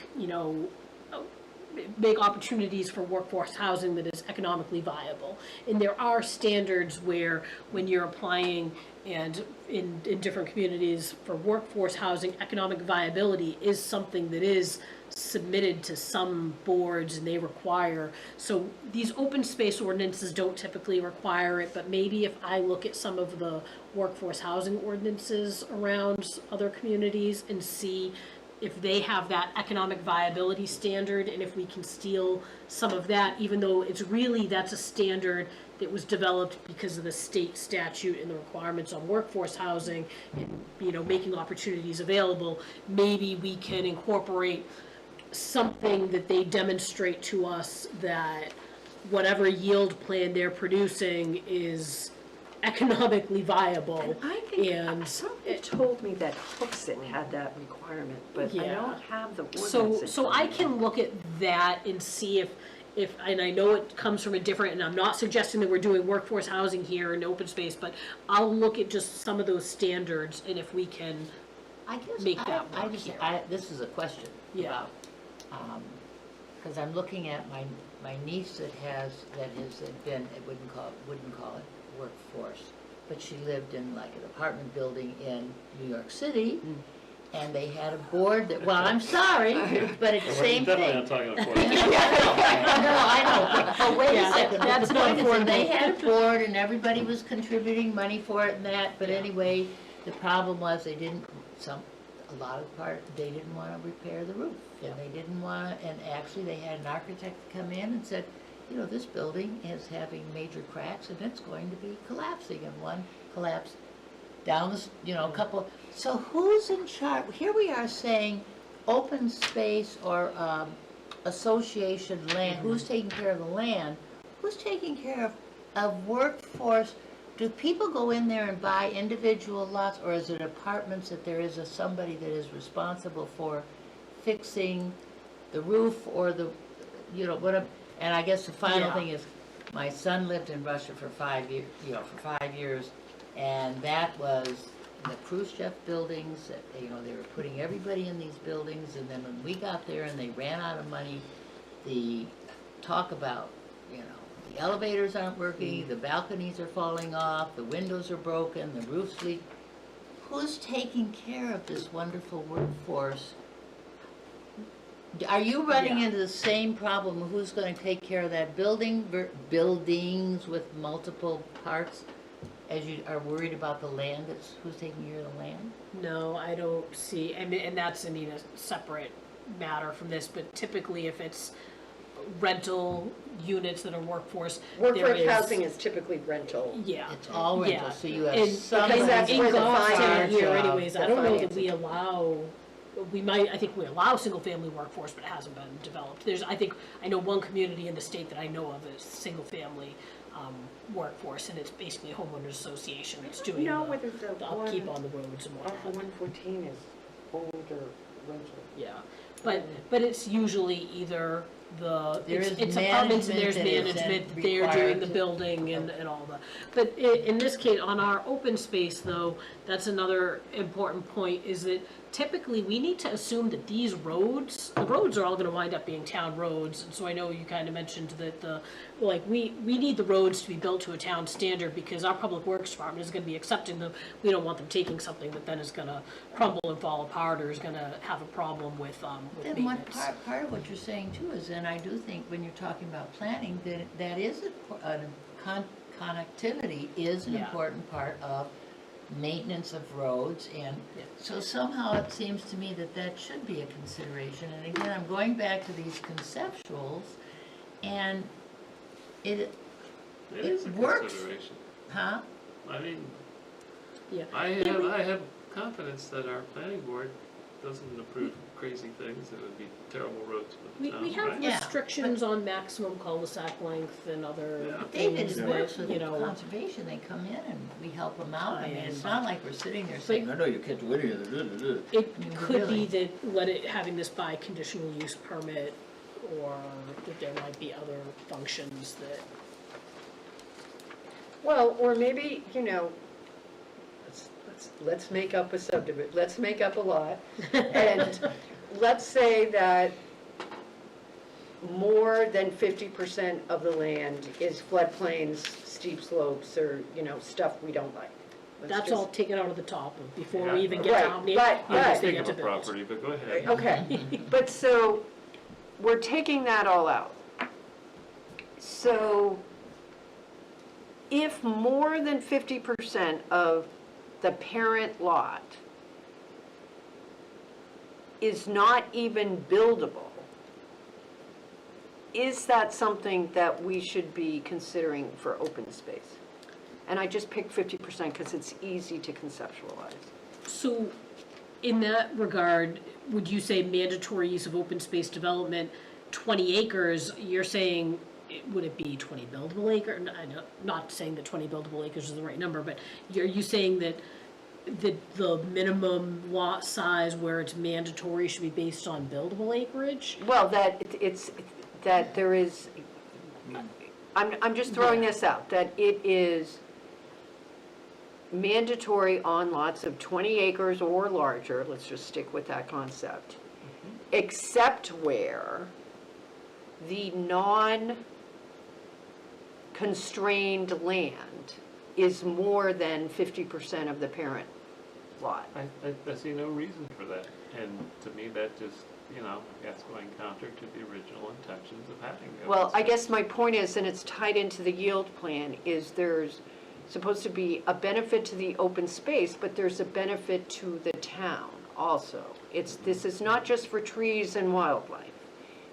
Speaker 1: make opportunities for workforce housing that is economically viable. And there are standards where, when you're applying and in different communities for workforce housing, economic viability is something that is submitted to some boards and they require. So these open space ordinances don't typically require it, but maybe if I look at some of the workforce housing ordinances around other communities and see if they have that economic viability standard, and if we can steal some of that, even though it's really, that's a standard that was developed because of the state statute and the requirements on workforce housing and, you know, making opportunities available, maybe we can incorporate something that they demonstrate to us that whatever yield plan they're producing is economically viable.
Speaker 4: I think,
Speaker 1: And
Speaker 4: somebody told me that Hooksett had that requirement, but I
Speaker 1: Yeah.
Speaker 4: don't have the ordinance.
Speaker 1: So,
Speaker 4: in
Speaker 1: so
Speaker 4: front
Speaker 1: I
Speaker 4: of me.
Speaker 1: can look at that and see if, and I know it comes from a different, and I'm not suggesting that we're doing workforce housing here in open space, but I'll look at just some of those standards and if we can,
Speaker 5: I guess
Speaker 1: Make that
Speaker 5: I
Speaker 1: work
Speaker 5: just,
Speaker 1: here.
Speaker 5: this is a question
Speaker 1: Yeah.
Speaker 5: about, because I'm looking at my niece that has been, I wouldn't call it workforce, but she lived in like an apartment building in New York City, and they had a board that, well, I'm sorry, but it's the same thing.
Speaker 6: Definitely not talking about
Speaker 5: No, I know, but wait
Speaker 1: Yeah,
Speaker 5: a second,
Speaker 1: that's
Speaker 5: the
Speaker 1: not
Speaker 5: point is that they
Speaker 1: affordable.
Speaker 5: had a board and everybody was contributing money for it and that, but anyway, the problem was they didn't, a lot of the part, they didn't wanna repair the roof. And they didn't wanna, and actually they had an architect come in and said, you know, this building is having major cracks and it's going to be collapsing, and one collapsed down the, you know, a couple, so who's in charge? Here we are saying open space or, association land, who's taking care of the land? Who's taking care of workforce? Do people go in there and buy individual lots, or is it apartments that there is somebody that is responsible for fixing the roof or the, you know, what, and I guess the final
Speaker 1: Yeah.
Speaker 5: thing is, my son lived in Russia for 5 years, for 5 years, and that was the Khrushchev buildings, that, you know, they were putting everybody in these buildings, and then when we got there and they ran out of money, the talk about, you know, the elevators aren't working, the balconies are falling off, the windows are broken, the roofs leak. Who's taking care of this wonderful workforce? Are you running
Speaker 1: Yeah.
Speaker 5: into the same problem? Who's gonna take care of that buildings with multiple parts? As you are worried about the land, who's taking care of the land?
Speaker 1: no, I don't see, and that's, I mean, a separate matter from this, but typically if it's rental units that are workforce, there
Speaker 4: Workforce
Speaker 1: is.
Speaker 4: housing is typically rental.
Speaker 1: Yeah.
Speaker 5: It's all rental,
Speaker 1: Yeah.
Speaker 5: so you have
Speaker 1: And
Speaker 5: somebody
Speaker 4: because that's
Speaker 1: in
Speaker 4: where the
Speaker 1: Goffstown
Speaker 4: finance
Speaker 1: here
Speaker 5: of
Speaker 1: anyways, I
Speaker 4: the
Speaker 1: don't know that we
Speaker 4: financing.
Speaker 1: allow, I think we allow single-family workforce, but it hasn't been developed. I know one community in the state that I know of is single-family, workforce, and it's basically a homeowners association that's doing
Speaker 4: know
Speaker 1: the
Speaker 4: whether the
Speaker 1: upkeep
Speaker 4: one
Speaker 1: on the roads and
Speaker 4: off of
Speaker 1: whatnot.
Speaker 4: 114 is older rental.
Speaker 1: Yeah, but it's usually either
Speaker 5: There is
Speaker 1: it's apartments and there's
Speaker 5: management that is
Speaker 1: management,
Speaker 5: then
Speaker 1: they're doing
Speaker 5: required
Speaker 1: the
Speaker 5: to-
Speaker 1: building and all that. But in this case, on our open space though, that's another important point, is that typically we need to assume that these roads, the roads are all gonna wind up being town roads. And so I know you kind of mentioned that we need the roads to be built to a town standard because our public works department is gonna be accepting them. We don't want them taking something that then is gonna crumble and fall apart or is gonna have a problem with
Speaker 5: Then what
Speaker 1: maintenance.
Speaker 5: part of what you're saying too is, then I do think when you're talking about planning, that is connectivity is an
Speaker 1: Yeah.
Speaker 5: important part of maintenance of roads, and
Speaker 1: Yeah.
Speaker 5: so somehow it seems to me that should be a consideration. And again, I'm going back to these conceptuals, and
Speaker 6: It is a
Speaker 5: works.
Speaker 6: consideration.
Speaker 5: huh?
Speaker 6: I mean,
Speaker 1: Yeah.
Speaker 6: I have confidence that our planning board doesn't approve crazy things that would be terrible roads for the town,
Speaker 1: We have
Speaker 6: right?
Speaker 5: Yeah,
Speaker 1: restrictions on maximum cul-de-sac length and other
Speaker 6: Yeah.
Speaker 5: David
Speaker 1: things
Speaker 5: works
Speaker 1: that,
Speaker 5: with
Speaker 1: you know.
Speaker 5: conservation, they come in and we help them out. I mean,
Speaker 1: Tie-in,
Speaker 5: it's
Speaker 1: but-
Speaker 5: not like we're sitting there saying, no, you can't do any of it.
Speaker 1: It
Speaker 5: I mean,
Speaker 1: could be
Speaker 5: really.
Speaker 1: that having this by conditional use permit, or that there might be other functions that,
Speaker 4: Well, or maybe, you know, let's make up a subdivision, let's make up a lot. And let's say that more than 50% of the land is floodplains, steep slopes, or, stuff we don't like. Let's
Speaker 1: That's
Speaker 4: just-
Speaker 1: all taken out of the top of before
Speaker 6: Yeah.
Speaker 1: we even get
Speaker 4: Right,
Speaker 1: to how many
Speaker 4: but-
Speaker 1: units they
Speaker 6: Think
Speaker 1: get
Speaker 6: of
Speaker 1: to
Speaker 6: a
Speaker 1: build.
Speaker 6: property, but go ahead.
Speaker 4: Okay, but so, we're taking that all out. So, if more than 50% of the parent lot is not even buildable, is that something that we should be considering for open space? And I just picked 50% because it's easy to conceptualize.
Speaker 1: So, in that regard, would you say mandatory use of open space development, 20 acres, you're saying, would it be 20 buildable acre? Not saying that 20 buildable acres is the right number, but are you saying that the minimum lot size where it's mandatory should be based on buildable acreage?
Speaker 4: Well, that there is, I'm just throwing this out, that it is mandatory on lots of 20 acres or larger, let's just stick with that concept, except where the non-constrained land is more than 50% of the parent lot.
Speaker 6: I see no reason for that, and to me, that just, that's going counter to the original intentions of having the
Speaker 4: Well,
Speaker 6: open
Speaker 4: I guess my point is, and it's tied into the yield plan, is there's supposed to be a benefit to the open space, but there's a benefit to the town also. This is not just for trees and wildlife.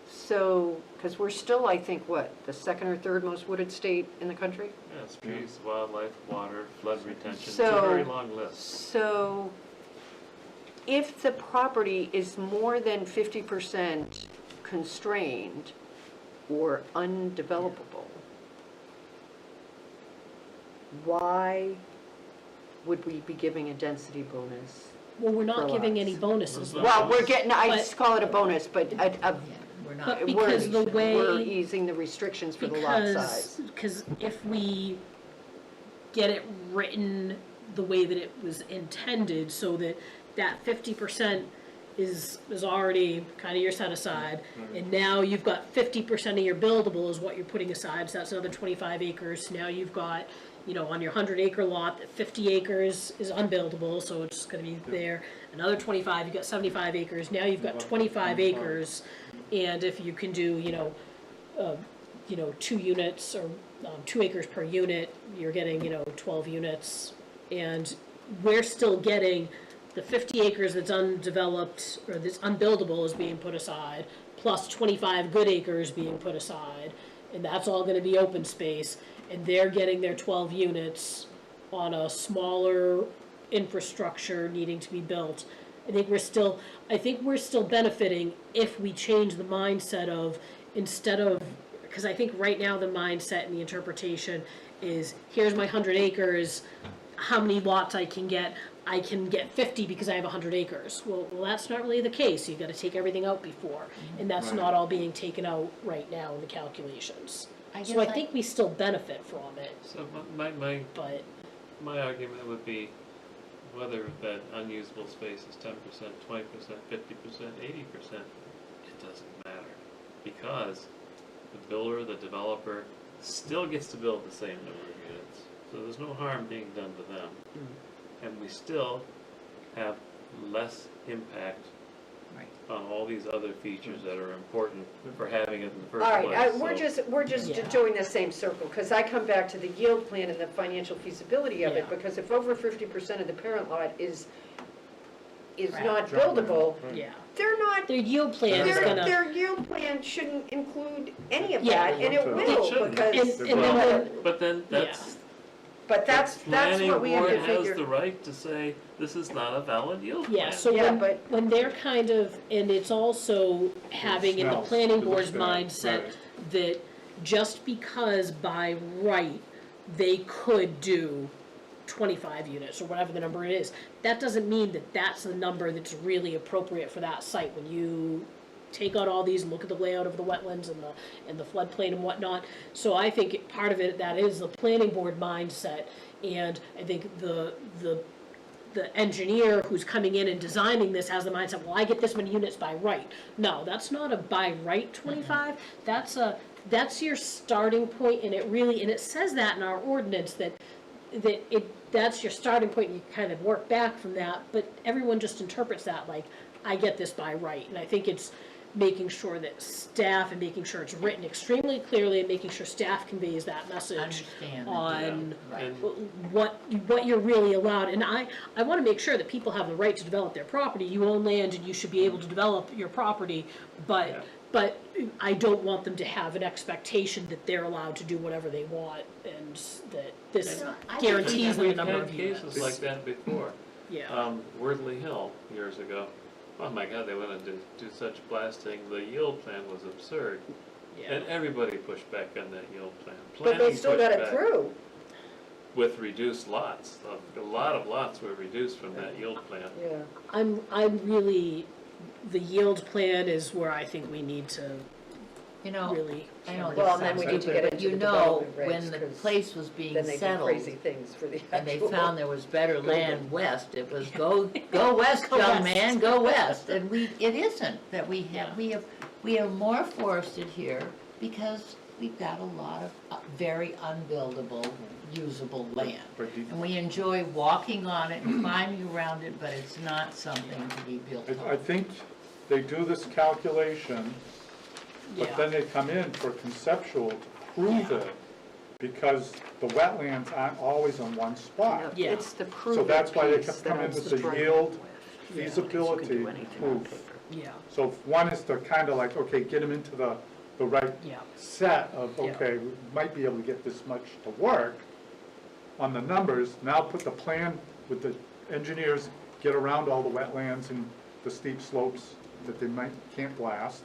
Speaker 4: So, because we're still, I think, the second or third most wooded state in the country?
Speaker 6: Yes, trees, wildlife, water, flood retention, it's a
Speaker 4: So-
Speaker 6: very long list.
Speaker 4: So, if the property is more than 50% constrained or undevelopable, why would we be giving a density bonus?
Speaker 1: Well, we're
Speaker 4: For
Speaker 1: not giving
Speaker 4: lots.
Speaker 1: any bonuses.
Speaker 6: Well,
Speaker 4: Well, we're getting, I
Speaker 1: But-
Speaker 4: just call it a bonus, but
Speaker 5: We're not.
Speaker 1: But because the way.
Speaker 4: we're easing the restrictions for the lot size.
Speaker 1: Because if we get it written the way that it was intended, so that 50% is already kind of your set aside, and now you've got 50% of your buildable is what you're putting aside, so that's another 25 acres. Now you've got, on your 100-acre lot, that 50 acres is unbuildable, so it's gonna be there. Another 25, you've got 75 acres, now you've got 25 acres, and if you can do, 2 units or 2 acres per unit, you're getting, 12 units. And we're still getting the 50 acres that's undeveloped, or that's unbuildable is being put aside, plus 25 good acres being put aside, and that's all gonna be open space, and they're getting their 12 units on a smaller infrastructure needing to be built. I think we're still benefiting if we change the mindset of, instead of, because I think right now the mindset and the interpretation is, here's my 100 acres, how many lots I can get 50 because I have 100 acres. Well, that's not really the case. You've got to take everything out before, and that's not all being taken out right now in the calculations. So I think we still benefit from it,
Speaker 6: So my
Speaker 1: but
Speaker 6: argument would be whether that unusable space is 10%, 20%, 50%, 80%, it doesn't matter. Because the builder, the developer, still gets to build the same number of units. So there's no harm being done to them. And we still have less impact on all these other features that are important for having it in the first
Speaker 4: All
Speaker 6: place.
Speaker 4: right,
Speaker 6: So-
Speaker 4: we're just
Speaker 1: Yeah.
Speaker 4: doing the same circle, because I come back to the yield plan and the financial feasibility of it,
Speaker 1: Yeah.
Speaker 4: because if over 50% of the parent lot is
Speaker 5: Right.
Speaker 4: not buildable,
Speaker 1: yeah,
Speaker 4: they're not,
Speaker 1: their yield plan is gonna.
Speaker 4: their yield plan shouldn't include any of
Speaker 1: Yeah.
Speaker 4: that, and it
Speaker 3: It
Speaker 4: will,
Speaker 6: shouldn't.
Speaker 4: because,
Speaker 1: And then when,
Speaker 6: But then that's,
Speaker 4: but that's what we have to
Speaker 6: planning board has the
Speaker 4: figure.
Speaker 6: right to say, this is not a valid yield plan.
Speaker 1: yeah, so
Speaker 4: Yeah,
Speaker 1: when,
Speaker 4: but-
Speaker 1: when they're kind of, and it's also having in the
Speaker 3: smells.
Speaker 1: planning
Speaker 3: It
Speaker 1: board's
Speaker 3: looks bad,
Speaker 1: mindset
Speaker 3: right.
Speaker 1: that just because by right, they could do 25 units or whatever the number it is, that doesn't mean that that's the number that's really appropriate for that site. When you take out all these and look at the layout of the wetlands and the floodplain and whatnot. So I think part of it, that is the planning board mindset, and I think the the engineer who's coming in and designing this has the mindset, well, I get this many units by right. No, that's not a by right 25, that's your starting point, and it says that in our ordinance, that's your starting point, and you kind of work back from that, but everyone just interprets that like, I get this by right, and I think it's making sure that staff and making sure it's written extremely clearly and making sure staff conveys that message
Speaker 5: Understand that,
Speaker 1: on
Speaker 5: right.
Speaker 1: what you're really allowed. And I want to make sure that people have the right to develop their property. You own land and you should be able to develop your property, but I don't want them to have an expectation that they're allowed to do whatever they want and that this
Speaker 5: I think
Speaker 1: guarantees them a
Speaker 6: We've
Speaker 1: number
Speaker 6: had
Speaker 1: of
Speaker 6: cases
Speaker 1: units.
Speaker 6: like that before.
Speaker 1: Yeah,
Speaker 6: Wordley Hill years ago. Oh my God, they wanted to do such blasting. The yield plan was absurd.
Speaker 1: yeah.
Speaker 6: And everybody pushed back on that yield plan.
Speaker 4: But they
Speaker 6: Planning
Speaker 4: still got
Speaker 6: pushed
Speaker 4: it
Speaker 6: back
Speaker 4: through.
Speaker 6: with reduced lots. A lot of lots were reduced from that yield plan.
Speaker 4: Yeah.
Speaker 1: I'm really, the yield plan is where I think we need to
Speaker 5: You know,
Speaker 1: really.
Speaker 5: I know
Speaker 4: Well,
Speaker 5: this
Speaker 4: and then
Speaker 5: sounds
Speaker 4: we need to
Speaker 5: stupid,
Speaker 4: get
Speaker 5: but
Speaker 4: into
Speaker 5: you
Speaker 4: the
Speaker 5: know,
Speaker 4: development regs,
Speaker 5: when the
Speaker 4: 'cause
Speaker 5: place was being
Speaker 4: Then they do
Speaker 5: settled,
Speaker 4: crazy things for the
Speaker 5: and they
Speaker 4: actual.
Speaker 5: found there was better land west, it was go west,
Speaker 1: Go
Speaker 5: young
Speaker 1: west.
Speaker 5: man, go west. And it isn't, that we have,
Speaker 1: Yeah.
Speaker 5: we are more forested here because we've got a lot of very unbuildable, usable land.
Speaker 3: But you-
Speaker 5: And we enjoy walking on it and climbing around it, but it's not something to be built
Speaker 3: I
Speaker 5: on.
Speaker 3: think they do this calculation, but
Speaker 1: Yeah.
Speaker 3: then they come in for conceptual to prove it, because the wetlands aren't always on one spot.
Speaker 1: Yeah.
Speaker 4: It's the proof
Speaker 3: So that's why they
Speaker 4: piece
Speaker 3: kept
Speaker 4: that
Speaker 3: coming
Speaker 4: I'm
Speaker 3: with the
Speaker 4: struggling
Speaker 3: yield
Speaker 4: with.
Speaker 1: Yeah.
Speaker 3: feasibility
Speaker 4: You can do anything on
Speaker 3: proof.
Speaker 4: paper.
Speaker 1: Yeah,
Speaker 3: So if one is to kind of like, okay, get them into the right
Speaker 1: yeah,
Speaker 3: set of,
Speaker 1: Yeah.
Speaker 3: okay, we might be able to get this much to work on the numbers, now put the plan with the engineers, get around all the wetlands and the steep slopes that they can't blast.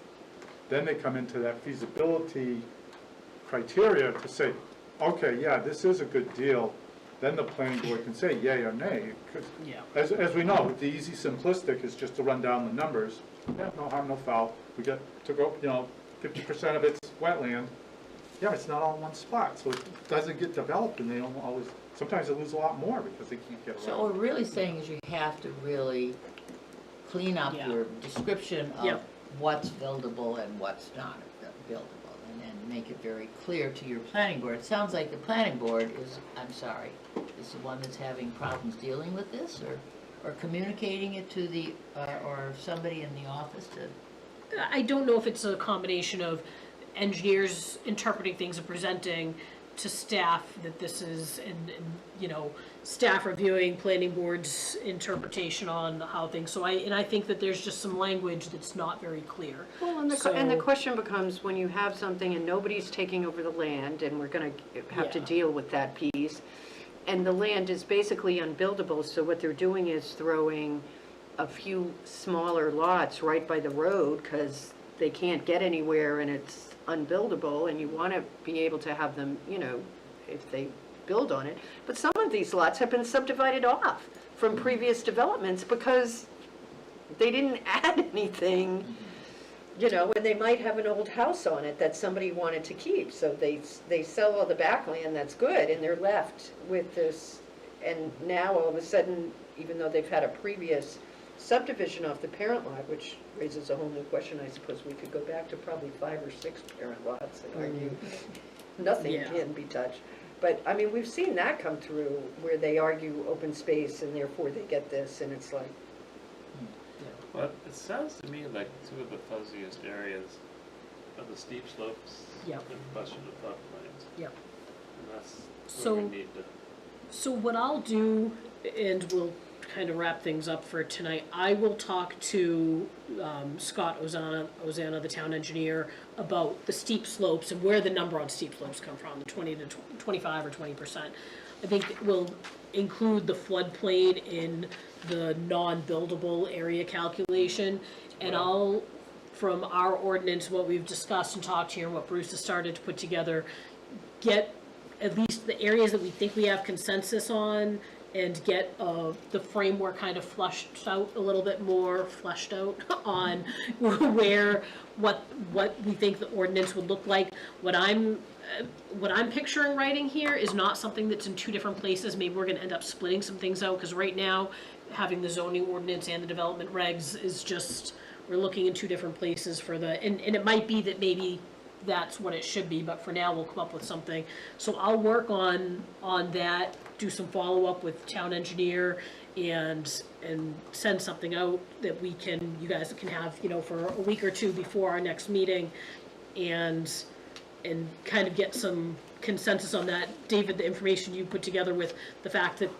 Speaker 3: Then they come into that feasibility criteria to say, okay, yeah, this is a good deal. Then the planning board can say yay or nay. 'Cause
Speaker 1: yeah.
Speaker 3: as we know, the easy simplistic is just to run down the numbers. Yeah, no harm, no foul. We got to go, 50% of it's wetland. Yeah, it's not all in one spot, so it doesn't get developed, and they don't always, sometimes they lose a lot more because they can't get
Speaker 5: So
Speaker 3: around.
Speaker 5: what we're really saying is you have to really clean up
Speaker 1: Yeah.
Speaker 5: your description of
Speaker 1: Yep.
Speaker 5: what's buildable and what's not buildable, and then make it very clear to your planning board. It sounds like the planning board is, I'm sorry, is the one that's having problems dealing with this, or communicating it to the, or somebody in the office to,
Speaker 1: I don't know if it's a combination of engineers interpreting things and presenting to staff that this is, and staff reviewing planning board's interpretation on how things, so I think that there's just some language that's not very clear.
Speaker 4: Well, and the
Speaker 1: So-
Speaker 4: question becomes, when you have something and nobody's taking over the land, and we're gonna have to
Speaker 1: Yeah.
Speaker 4: deal with that piece, and the land is basically unbuildable, so what they're doing is throwing a few smaller lots right by the road, because they can't get anywhere and it's unbuildable, and you wanna be able to have them, if they build on it. But some of these lots have been subdivided off from previous developments because they didn't add anything, and they might have an old house on it that somebody wanted to keep, so they sell all the backland that's good, and they're left with this, and now all of a sudden, even though they've had a previous subdivision off the parent lot, which raises a whole new question, I suppose we could go back to probably 5 or 6 parent lots and argue nothing
Speaker 1: Yeah.
Speaker 4: can be touched. But, I mean, we've seen that come through, where they argue open space and therefore they get this, and it's like,
Speaker 6: Well, it sounds to me like two of the fuzziest areas are the steep slopes
Speaker 1: Yep.
Speaker 6: and question of floodplains.
Speaker 1: Yep.
Speaker 6: And that's
Speaker 1: So-
Speaker 6: where we need to.
Speaker 1: So what I'll do, and we'll kind of wrap things up for tonight, I will talk to Scott Ozana, the town engineer, about the steep slopes and where the number on steep slopes come from, the 20 to 25 or 20%. I think we'll include the floodplain in the non-buildable area calculation, and I'll, from our ordinance, what we've discussed and talked here, and what Bruce has started to put together, get at least the areas that we think we have consensus on, and get the framework kind of fleshed out a little bit more, fleshed out on what we think the ordinance would look like. What I'm picturing writing here is not something that's in two different places. Maybe we're gonna end up splitting some things out, because right now, having the zoning ordinance and the development regs is just, we're looking in two different places for and it might be that maybe that's what it should be, but for now, we'll come up with something. So I'll work on that, do some follow-up with town engineer, and send something out that you guys can have, for a week or two before our next meeting, and kind of get some consensus on that. David, the information you put together with the fact that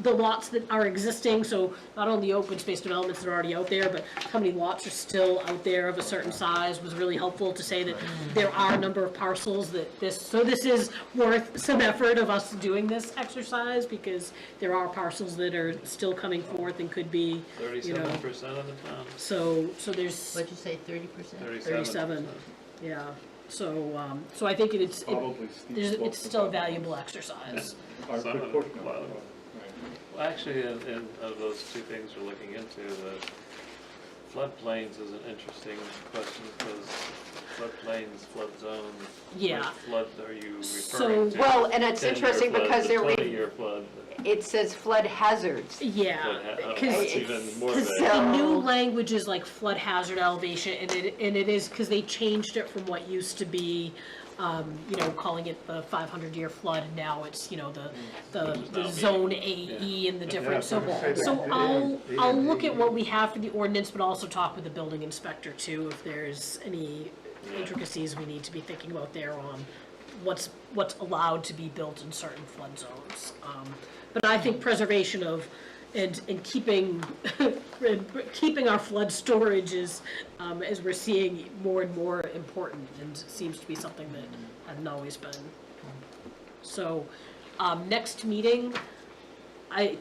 Speaker 1: the lots that are existing, so not only open space developments that are already out there, but how many lots are still out there of a certain size, was really helpful to say that there are a number of parcels that this is worth some effort of us doing this exercise, because there are parcels that are still coming forth and could be,
Speaker 6: 37% of the town.
Speaker 1: so there's
Speaker 5: What'd you say, 30%?
Speaker 1: 37, yeah. So I think it's
Speaker 3: Probably steep slopes
Speaker 1: it's still a valuable exercise.
Speaker 3: are a
Speaker 6: Some
Speaker 3: good
Speaker 6: of
Speaker 3: portion
Speaker 6: it,
Speaker 3: of
Speaker 6: well,
Speaker 3: it.
Speaker 6: Well, actually, in of those two things we're looking into, the floodplains is an interesting question, because floodplains, flood zones.
Speaker 1: Yeah.
Speaker 6: Which flood are you
Speaker 1: So-
Speaker 6: referring to?
Speaker 4: Well, and it's
Speaker 6: 10-year
Speaker 4: interesting
Speaker 6: flood,
Speaker 4: because
Speaker 6: the
Speaker 4: they're
Speaker 6: 20-year flood.
Speaker 4: it says flood hazards.
Speaker 1: Yeah,
Speaker 6: Oh,
Speaker 1: because
Speaker 6: that's even more
Speaker 1: because
Speaker 6: vague.
Speaker 1: the new
Speaker 4: So-
Speaker 1: language is like flood hazard elevation, and it is, because they changed it from what used to be, calling it the 500-year flood, and now it's, the zone AE and the different,
Speaker 3: so to say
Speaker 1: so
Speaker 3: that
Speaker 1: I'll
Speaker 3: A and
Speaker 1: look at
Speaker 3: AE.
Speaker 1: what we have for the ordinance, but also talk with the building inspector too, if there's any intricacies we need to be thinking about there on what's allowed to be built in certain flood zones. But I think preservation of, and keeping, keeping our flood storage is, as we're seeing, more and more important, and seems to be something that hadn't always been. So, next meeting,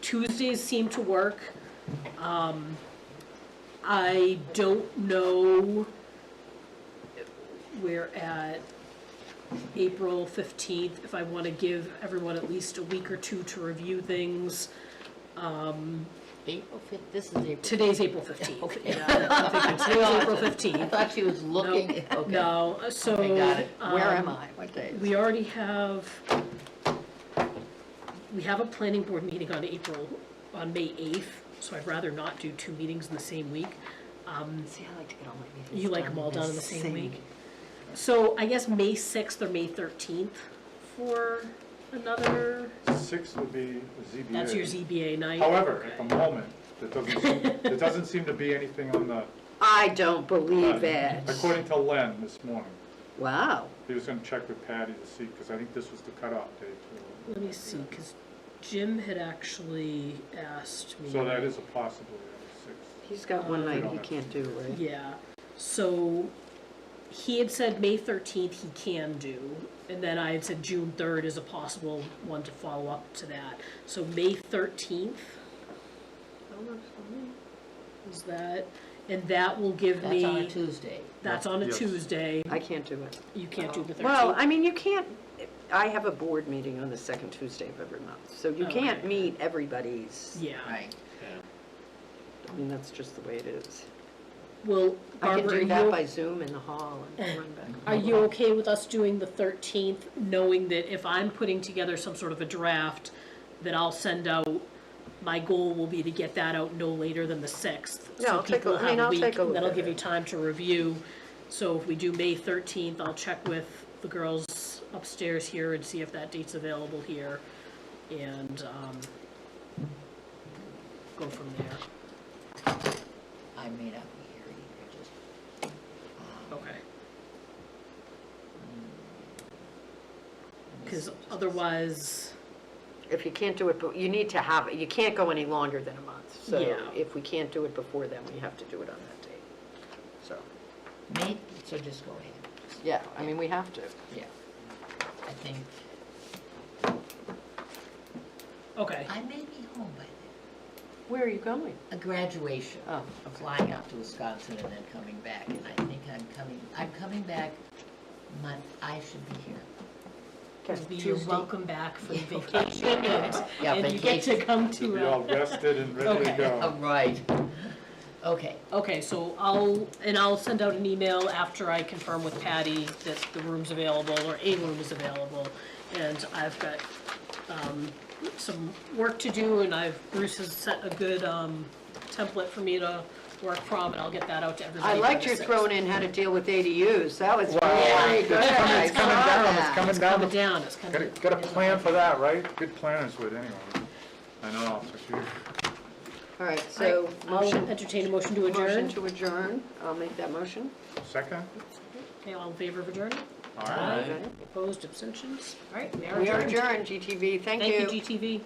Speaker 1: Tuesdays seem to work. I don't know, we're at April 15th, if I want to give everyone at least a week or two to review things.
Speaker 5: April 5th, this is April.
Speaker 1: Today's April 15th.
Speaker 5: Okay.
Speaker 1: Yeah, I'm thinking today's April
Speaker 5: I
Speaker 1: 15th.
Speaker 5: thought she was looking, okay.
Speaker 1: No, so.
Speaker 5: Okay, got it.
Speaker 4: Where am I? What day?
Speaker 1: We already have, we have a planning board meeting on May 8th, so I'd rather not do two meetings in the same week.
Speaker 4: See, I like to get all my meetings
Speaker 1: You like
Speaker 4: done
Speaker 1: them all done in the
Speaker 4: same
Speaker 1: same week? So I guess May 6th or May 13th for another,
Speaker 3: 6 would be the ZBA.
Speaker 1: that's your ZBA night.
Speaker 3: However,
Speaker 1: Okay.
Speaker 3: at the moment, there doesn't seem to be anything on the,
Speaker 4: I don't believe it.
Speaker 3: according to Len this morning.
Speaker 4: Wow.
Speaker 3: He was gonna check with Patty to see, because I think this was the cutoff date. too.
Speaker 1: Let me see, because Jim had actually asked me.
Speaker 3: So that is a possibility, on the 6th.
Speaker 4: He's got one night he
Speaker 3: don't have-
Speaker 4: can't do, right?
Speaker 1: Yeah, so he had said May 13th he can do, and then I had said June 3rd is a possible one to follow up to that. So May 13th, is that, and that will give me.
Speaker 5: That's on a Tuesday.
Speaker 1: That's on a
Speaker 3: Yes.
Speaker 1: Tuesday.
Speaker 4: I can't do it.
Speaker 1: You can't do the 13th.
Speaker 4: Well, I mean, you can't, I have a board meeting on the second Tuesday of every month, so you
Speaker 1: Oh,
Speaker 4: can't
Speaker 1: okay.
Speaker 4: meet everybody's.
Speaker 1: Yeah.
Speaker 5: Right.
Speaker 4: I mean, that's just the way it is.
Speaker 1: Well,
Speaker 4: I can
Speaker 1: Barbara,
Speaker 4: do that
Speaker 1: are
Speaker 4: by
Speaker 1: you,
Speaker 4: Zoom in the hall and run back.
Speaker 1: are you okay with us doing the 13th, knowing that if I'm putting together some sort of a draft that I'll send out, my goal will be to get that out no later than the 6th.
Speaker 4: Yeah,
Speaker 1: so
Speaker 4: I'll take a-
Speaker 1: people
Speaker 4: I mean,
Speaker 1: have
Speaker 4: I'll
Speaker 1: week,
Speaker 4: take a look
Speaker 1: That'll
Speaker 4: at
Speaker 1: give you
Speaker 4: it.
Speaker 1: time to review. So if we do May 13th, I'll check with the girls upstairs here and see if that date's available here, and go from there.
Speaker 5: I may not be here either, just.
Speaker 1: Okay. Because otherwise,
Speaker 4: If you can't do it, but you need to have, it. You can't go any longer than a month. So
Speaker 1: Yeah.
Speaker 4: if we can't do it before then, we have to do it on that date. So,
Speaker 5: May, so just go ahead.
Speaker 4: yeah, I mean, we have to.
Speaker 5: Yeah. I think,
Speaker 1: okay.
Speaker 5: I may be home by then.
Speaker 4: Where are you going?
Speaker 5: A graduation.
Speaker 4: Oh, okay.
Speaker 5: Flying out to Wisconsin and then coming back, and I think I'm coming back, I should be here.
Speaker 1: It'll be your
Speaker 5: Tuesday.
Speaker 1: welcome back for the vacation, and,
Speaker 5: Yeah,
Speaker 1: and you get to
Speaker 5: vacation.
Speaker 1: come
Speaker 3: You'll
Speaker 1: to,
Speaker 3: be all rested and ready to
Speaker 1: Okay.
Speaker 5: All
Speaker 3: go.
Speaker 5: right. Okay,
Speaker 1: okay, so I'll send out an email after I confirm with Patty that the room's available, or a room is available, and I've got, some work to do, and Bruce has set a good, template for me to work from, and I'll get that out to everybody.
Speaker 4: I
Speaker 1: by
Speaker 4: liked
Speaker 1: the
Speaker 4: your
Speaker 1: 6th.
Speaker 4: throwing in how to deal with ADUs, that was
Speaker 3: Wow.
Speaker 4: very good. I
Speaker 3: It's
Speaker 4: saw
Speaker 3: coming down, it's
Speaker 4: that.
Speaker 3: coming
Speaker 1: It's
Speaker 3: down.
Speaker 1: coming down, it's coming.
Speaker 3: Got a plan for that, right? Good planners would anyway. I know, for sure.
Speaker 4: All right, so,
Speaker 1: I'll
Speaker 4: motion,
Speaker 1: entertain a motion to
Speaker 4: motion
Speaker 1: adjourn.
Speaker 4: to adjourn, I'll make that motion.
Speaker 3: Second?
Speaker 1: Okay, all in favor of adjourning?
Speaker 3: All right.
Speaker 4: Okay.
Speaker 1: Opposed, abstentions? All right, we are
Speaker 4: We are
Speaker 1: adjourned.
Speaker 4: adjourned, GTV, thank
Speaker 1: Thank
Speaker 4: you.
Speaker 1: you, GTV.